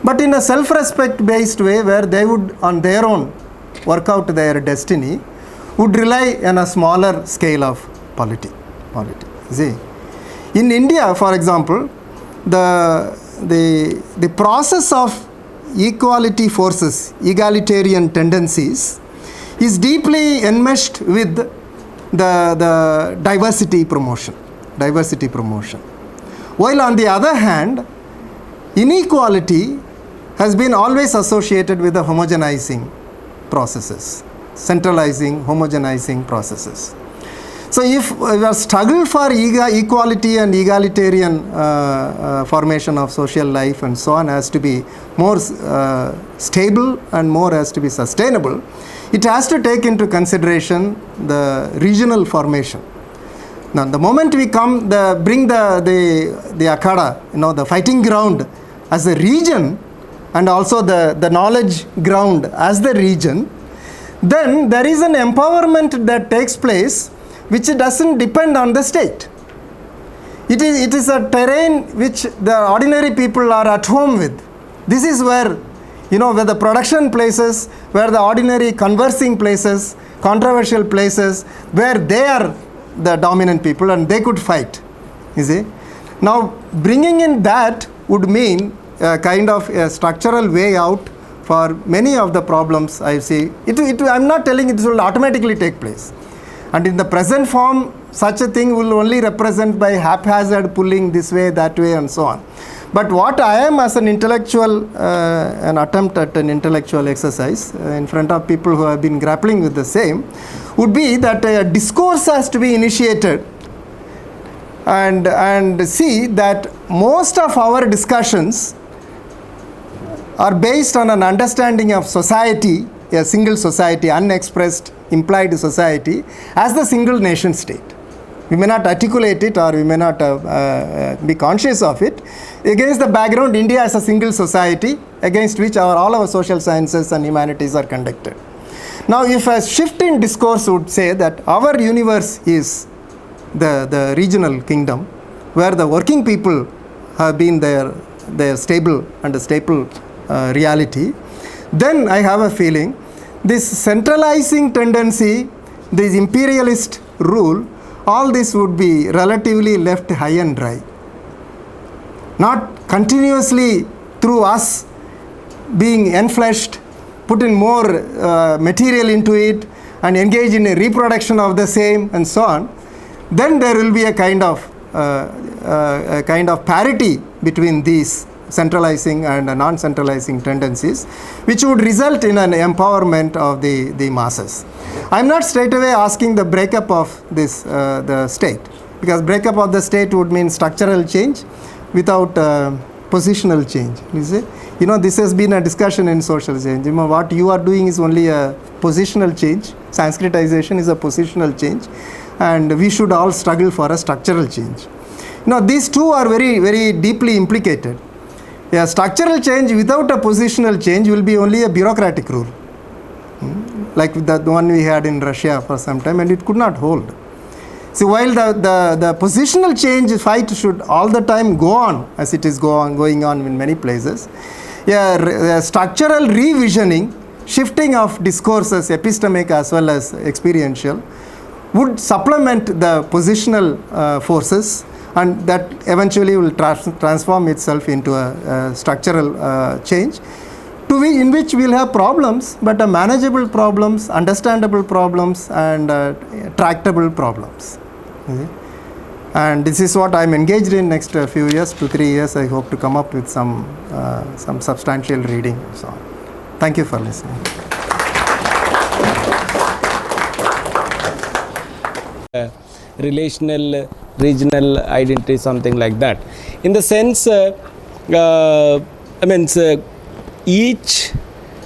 but in a self-respect based way where they would on their own work out their destiny, would rely on a smaller scale of polity. See, in India, for example, the process of equality forces, egalitarian tendencies, is deeply enmeshed with the diversity promotion. While on the other hand, inequality has been always associated with the homogenizing processes, centralizing, homogenizing processes. So if a struggle for equality and egalitarian formation of social life and so on has to be more stable and more has to be sustainable, it has to take into consideration the regional formation. Now, the moment we bring the akhada, the fighting ground as a region, and also the knowledge ground as the region, then there is an empowerment that takes place which doesn't depend on the state. It is a terrain which the ordinary people are at home with. This is where, where the production places, where the ordinary conversing places, controversial places, where they are the dominant people and they could fight, you see. Now, bringing in that would mean a kind of a structural way out for many of the problems I see. I'm not telling it will automatically take place. And in the present form, such a thing will only represent by haphazard pulling this way, that way, and so on. But what I am as an intellectual, an attempt at an intellectual exercise in front of people who have been grappling with the same, would be that a discourse has to be initiated and see that most of our discussions are based on an understanding of society, a single society, unexpressed, implied society, as the single nation state. We may not articulate it or we may not be conscious of it. Against the background, India as a single society against which all our social sciences and humanities are conducted. Now, if a shift in discourse would say that our universe is the regional kingdom, where the working people have been their stable and a staple reality, then I have a feeling this centralizing tendency, this imperialist rule, all this would be relatively left high and dry. Not continuously through us being enfleshed, put in more material into it and engage in a reproduction of the same and so on. Then there will be a kind of parity between these centralizing and non-centralizing tendencies, which would result in an empowerment of the masses. I am not straight away asking the breakup of this the state, because breakup of the state would mean structural change without positional change. You see, this has been a discussion in social change. What you are doing is only a positional change. Sanskritization is a positional change, and we should all struggle for a structural change. These two are very, very deeply implicated. A structural change without a positional change will be only a bureaucratic rule, like the one we had in Russia for some time, and it could not hold. See, while the positional change fight should all the time go on, as it is going on in many places, a structural revisioning, shifting of discourses, epistemic as well as experiential, would supplement the positional forces, and that eventually will transform itself into a structural change, in which we will have problems, but manageable problems, understandable problems, and tractable problems. And this is what I am engaged in next few years, 2-3 years. I hope to come up with some substantial reading and so on. Thank you for listening. Relational, regional identity, something like that. In the sense, each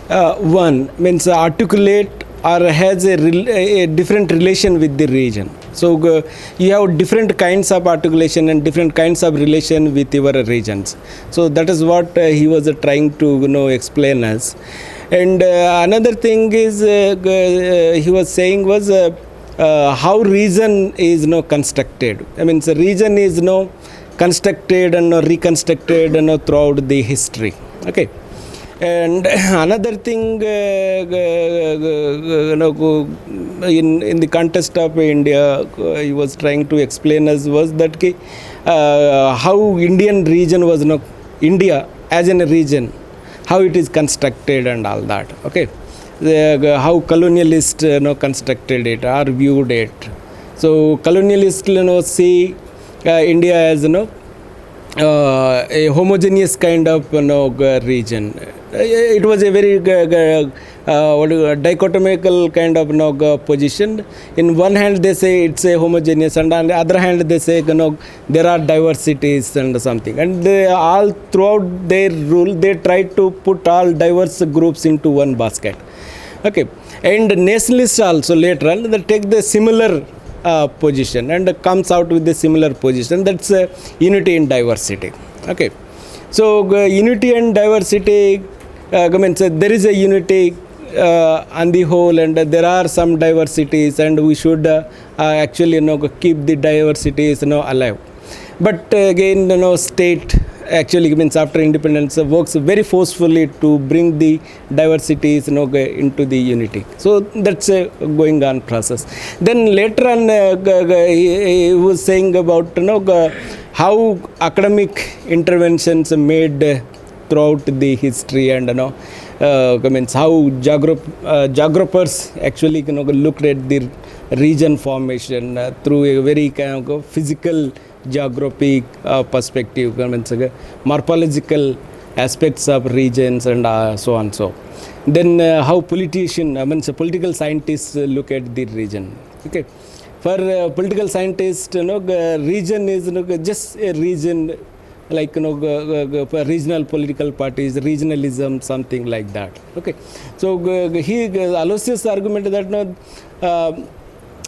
one means articulate or has a different relation with the region. So you have different kinds of articulation and different kinds of relation with your regions. So that is what he was trying to explain us. And another thing is he was saying was how region is constructed. The region is constructed and reconstructed throughout the history. Okay. And another thing, in the context of India, he was trying to explain us was that how Indian region was, India as in a region, how it is constructed and all that. Okay, how colonialists constructed it or viewed it. So colonialists see India as a homogeneous kind of region. It was a very dichotomical kind of position. In one hand they say it's a homogeneous, and on the other hand they say there are diversities and something. And they all throughout their rule they try to put all diverse groups into one basket. Okay, and nationalists also later on they take the similar position and comes out with the similar position. That's unity in diversity. Okay, so unity and diversity means there is a unity on the whole, and there are some diversities, and we should actually keep the diversities alive. But again, state actually means after independence works very forcefully to bring the diversities into the unity. So that's a going on process. Then later on he was saying about how academic interventions made throughout the history, and means how geographers actually looked at the region formation through a very kind of physical geographic perspective, morphological aspects of regions and so on. So then how political scientists look at the region. Okay, for political scientists region is just a region, like regional political parties, regionalism, something like that. Okay, so Aloysius argument that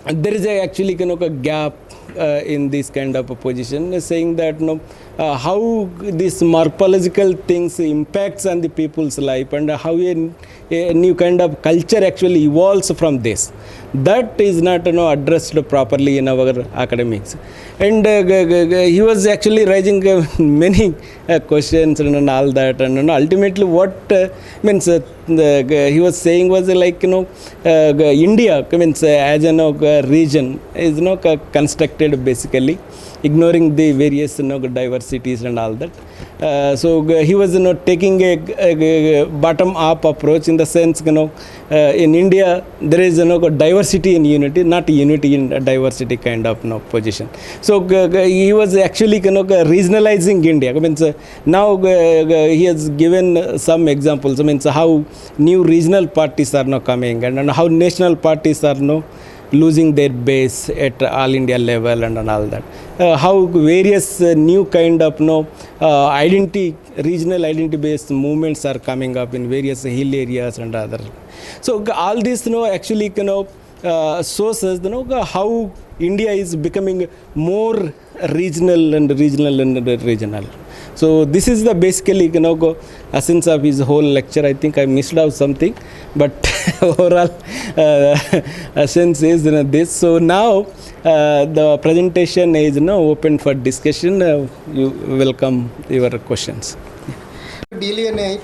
there is actually a gap in this kind of a position, saying that how these morphological things impacts on the people's life, and how a new kind of culture actually evolves from this. That is not addressed properly in our academics. And he was actually raising many questions and all that, and ultimately what means he was saying was like India means as a region is constructed basically ignoring the various diversities and all that. So he was taking a bottom up approach, in the sense in India there is diversity in unity, not unity in diversity kind of position. So he was actually regionalizing India. Means now he has given some examples. Means how new regional parties are now coming, and how national parties are now losing their base at all India level and all that. How various new kind of identity, regional identity based movements are coming up in various hill areas and other. So all this actually shows us how India is becoming more regional. So this is the basically essence of his whole lecture. I think I missed out something, but overall essence is this. So now the presentation is open for discussion. You welcome your questions. Delineate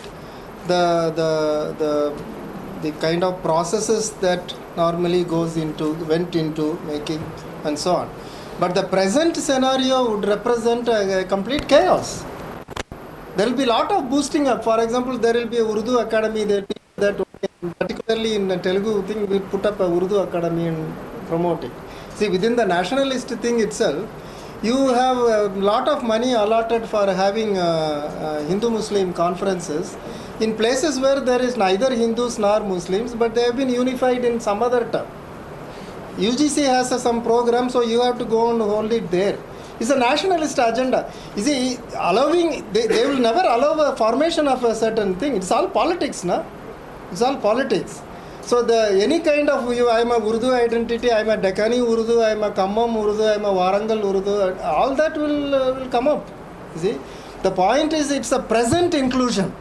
the kind of processes that normally went into making and so on. But the present scenario would represent a complete chaos. There will be a lot of boosting up. For example, there will be a Urdu academy that particularly in Telugu thing, we put up a Urdu academy and promote it. See, within the nationalist thing itself, you have a lot of money allotted for having Hindu-Muslim conferences in places where there is neither Hindus nor Muslims, but they have been unified in some other term. UGC has some program, so you have to go and hold it there. It's a nationalist agenda. You see, they will never allow a formation of a certain thing. It's all politics, no? It's all politics. So any kind of I'm a Urdu identity, I'm a Deccani Urdu, I'm a Khammam Urdu, I'm a Warangal Urdu, all that will come up. You see, the point is it's a present inclusion,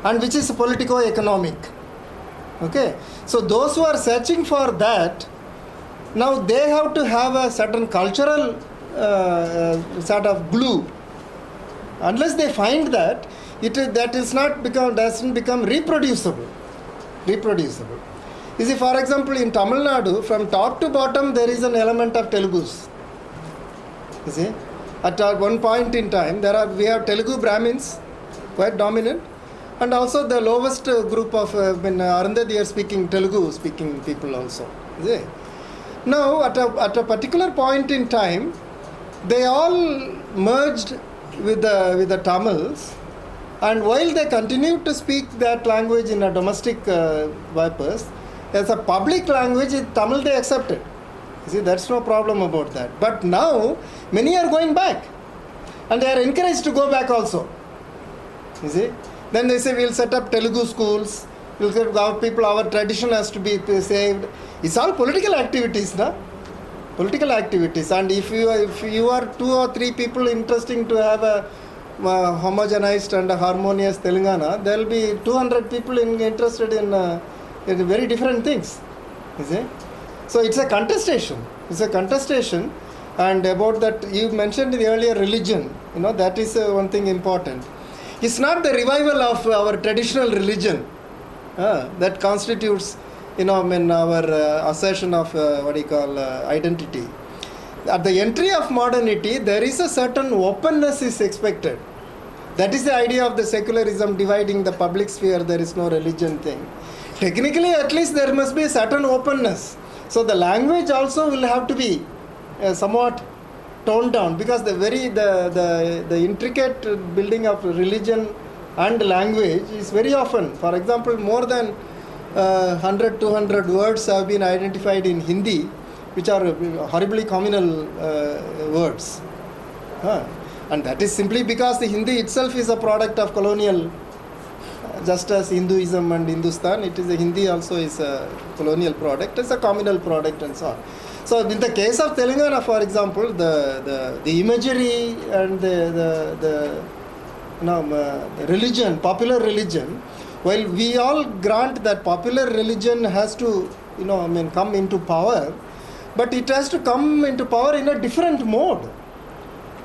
and which is politico-economic. Okay, so those who are searching for that, now they have to have a certain cultural sort of glue. Unless they find that, that is not doesn't become reproducible. You see, for example, in Tamil Nadu, from top to bottom, there is an element of Telugus. You see, at one point in time, we have Telugu Brahmins, quite dominant, and also the lowest group of Arundhati are speaking Telugu speaking people also. You see? Now, at a particular point in time, they all merged with the Tamils, and while they continued to speak that language in a domestic purpose, as a public language, Tamil they accepted. You see, that's no problem about that. But now, many are going back, and they are encouraged to go back also. You see, then they say we'll set up Telugu schools. We'll get our people. Our tradition has to be saved. It's all political activities, na? Political activities. And if you are 2 or 3 people interesting to have a homogenized and a harmonious Telangana, there will be 200 people interested in very different things. You see? So it's a contestation. And about that, you mentioned the earlier religion. That is one thing important. It's not the revival of our traditional religion that constitutes, our assertion of identity. At the entry of modernity, there is a certain openness is expected. That is the idea of the secularism dividing the public sphere. There is no religion thing. Technically, at least there must be a certain openness. So the language also will have to be somewhat toned down, because the intricate building of religion and language is very often, for example, more than 100-200 words have been identified in Hindi, which are horribly communal words. And that is simply because the Hindi itself is a product of colonial, just as Hinduism and Hindustan, it is the Hindi also is a colonial product, it's a communal product and so on. So in the case of Telangana, for example, the imagery and the religion, popular religion, while we all grant that popular religion has to, come into power, but it has to come into power in a different mode.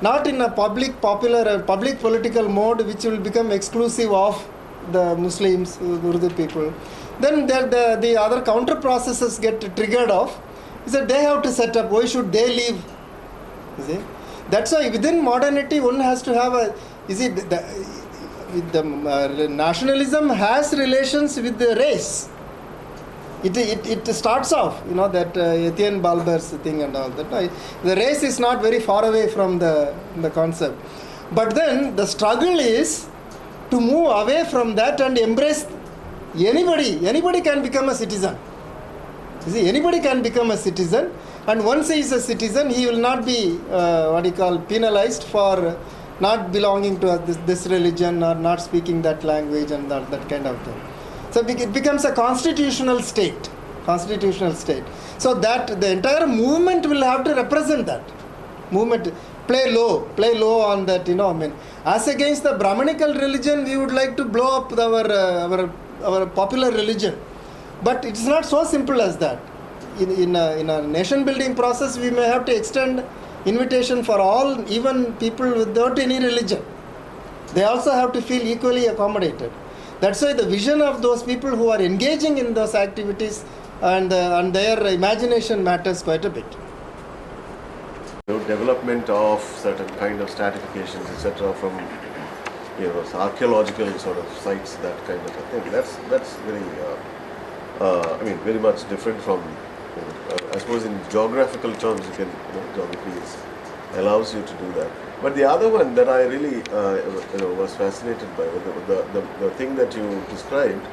Not in a public political mode which will become exclusive of the Muslims, Urdu people. Then the other counter processes get triggered off. Is that they have to set up, why should they leave? You see? That's why within modernity one has to have nationalism has relations with the race. It starts off, that Etienne Balber's thing and all that. The race is not very far away from the concept. But then the struggle is to move away from that and embrace anybody. Anybody can become a citizen. You see, anybody can become a citizen, and once he is a citizen, he will not be penalized for not belonging to this religion or not speaking that language and that kind of thing. So it becomes a constitutional state. So that the entire movement will have to represent that. Movement, play low on that, As against the Brahmanical religion, we would like to blow up our popular religion. But it's not so simple as that. In a nation building process, we may have to extend invitation for all, even people without any religion. They also have to feel equally accommodated. That's why the vision of those people who are engaging in those activities and their imagination matters quite a bit. Development of certain kind of stratifications, etc., from archaeological sort of sites, that kind of a thing. That's very very much different from. I suppose in geographical terms, geography allows you to do that. But the other one that I really was fascinated by, the thing that you described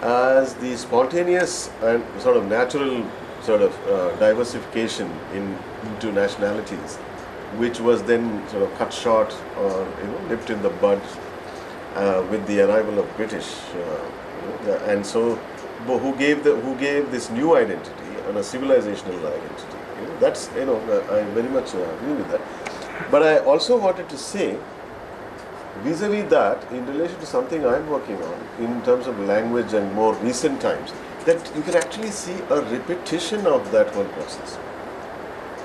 as the spontaneous and sort of natural sort of diversification into nationalities, which was then sort of cut short or nipped in the bud with the arrival of British, and so who gave this new identity and a civilizational identity. That's I very much agree with that. But I also wanted to say, vis-a-vis that, in relation to something I'm working on in terms of language and more recent times, that you can actually see a repetition of that whole process.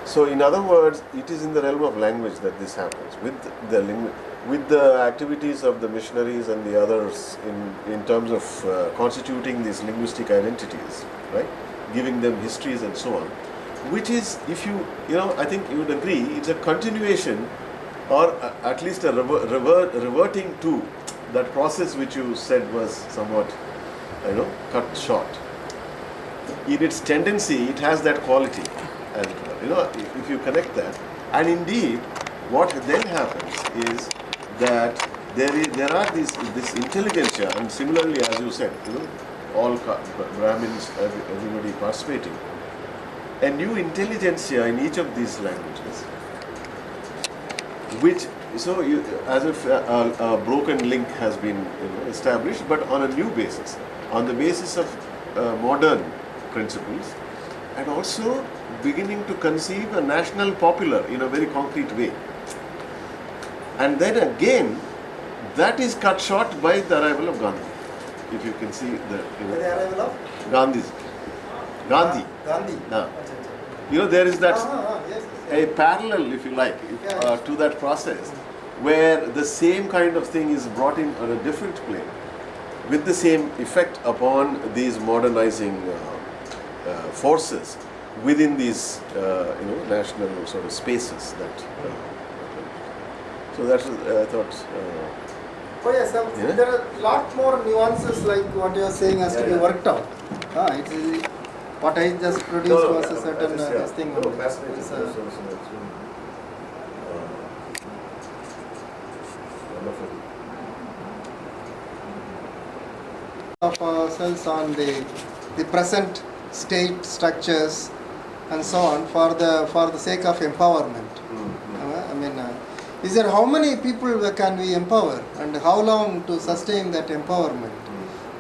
So in other words, it is in the realm of language that this happens. With the with the activities of the missionaries and the others in terms of constituting these linguistic identities, right? Giving them histories and so on, which is, if I think you would agree, it's a continuation or at least a reverting to that process which you said was somewhat, cut short. In its tendency, it has that quality, and if you connect that, and indeed, what then happens is that there are this intelligentsia, and similarly, as you said, all Brahmins, everybody participating, a new intelligentsia in each of these languages, which as if a broken link has been established, but on a new basis, on the basis of modern principles, and also beginning to conceive a national popular in a very concrete way. And then again, that is cut short by the arrival of Gandhi. If you can see the arrival of Gandhi. Gandhi. There is that yes. a parallel, if you like, to that process, where the same kind of thing is brought in on a different plane, with the same effect upon these modernizing forces within these national sort of spaces that. So that's I thought. There are a lot more nuances like what you are saying has to be worked out. What I just produced was a certain thing. Of ourselves on the present state structures and so on for the sake of empowerment. Is there how many people can we empower and how long to sustain that empowerment?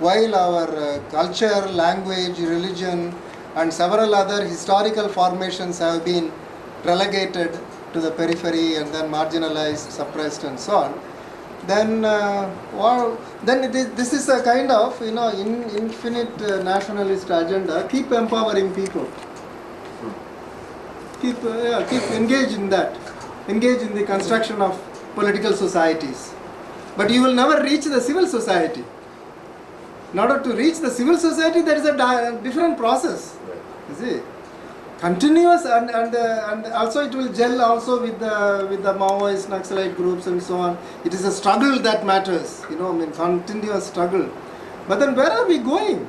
While our culture, language, religion and several other historical formations have been relegated to the periphery and then marginalized, suppressed and so on, then this is a kind of infinite nationalist agenda. Keep empowering people. Keep engage in that. Engage in the construction of political societies. But you will never reach the civil society. In order to reach the civil society, there is a different process. You see, continuous and also it will gel also with the Maoist, Naxalite groups and so on. It is a struggle that matters. Continuous struggle. But then where are we going?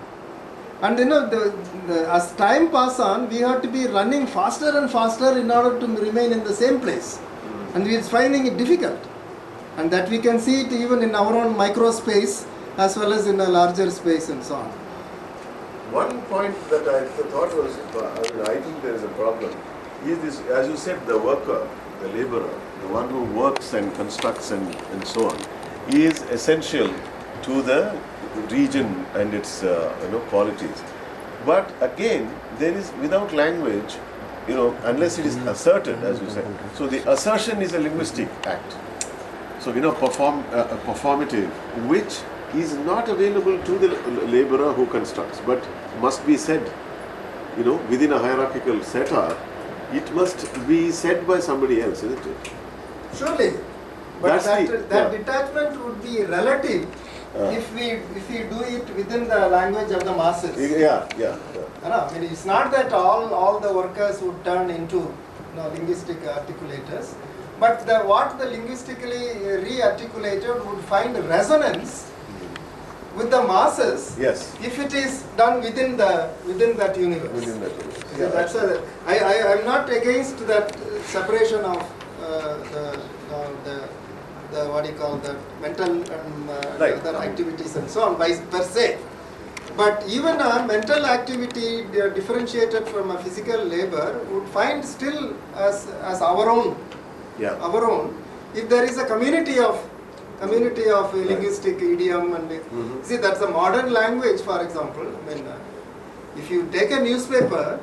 And as time passes on, we have to be running faster and faster in order to remain in the same place. And we are finding it difficult. And that we can see it even in our own micro space as well as in a larger space and so on. One point that I thought was, I think there is a problem, is this, as you said, the worker, the laborer, the one who works and constructs and so on, is essential to the region and its qualities. But again, there is, without language, unless it is asserted, as you said. So the assertion is a linguistic act. So performative, which is not available to the laborer who constructs, but must be said, within a hierarchical setup, it must be said by somebody else, isn't it? Surely, but that detachment would be relative if we do it within the language of the masses. It's not that all the workers would turn into linguistic articulators, but what the linguistically re-articulated would find resonance with the masses. Yes. If it is done within that universe. Within that universe. That's I'm not against that separation of the what do you call the mental and other activities and so on per se. But even a mental activity differentiated from a physical labor would find still as our own. Yeah. Our own. If there is a community of linguistic idiom and see, that's a modern language. For example, if you take a newspaper,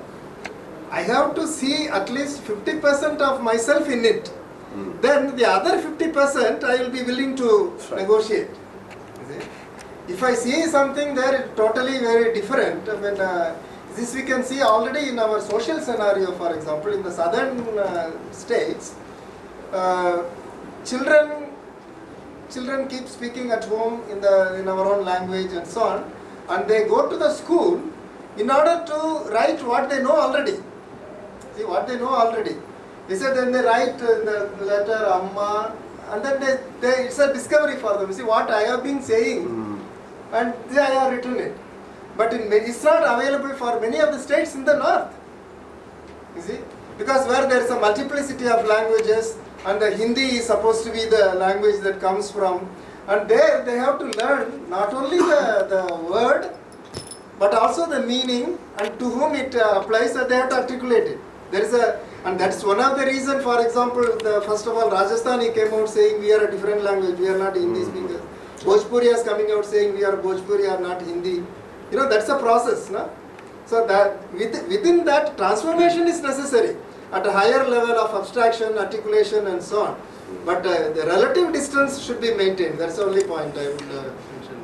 I have to see at least 50% of myself in it. Then the other 50% I will be willing to negotiate. If I see something there totally very different, this we can see already in our social scenario. For example, in the southern states, children children keep speaking at home in our own language and so on, and they go to the school in order to write what they know already. See what they know already. He said then they write in the letter Amma, and then it's a discovery for them. See what I have been saying, and they have written it. But it's not available for many of the states in the north. You see, because where there is a multiplicity of languages, and the Hindi is supposed to be the language that comes from, and there they have to learn not only the word, but also the meaning and to whom it applies, that they have to articulate it. There is and that's one of the reasons, for example, first of all, Rajasthani came out saying we are a different language, we are not Hindi speakers. Bhojpuri is coming out saying we are Bhojpuri, are not Hindi. You know, that's a process, no? So that within that, transformation is necessary at a higher level of abstraction, articulation and so on. But the relative distance should be maintained. That's the only point I would mention.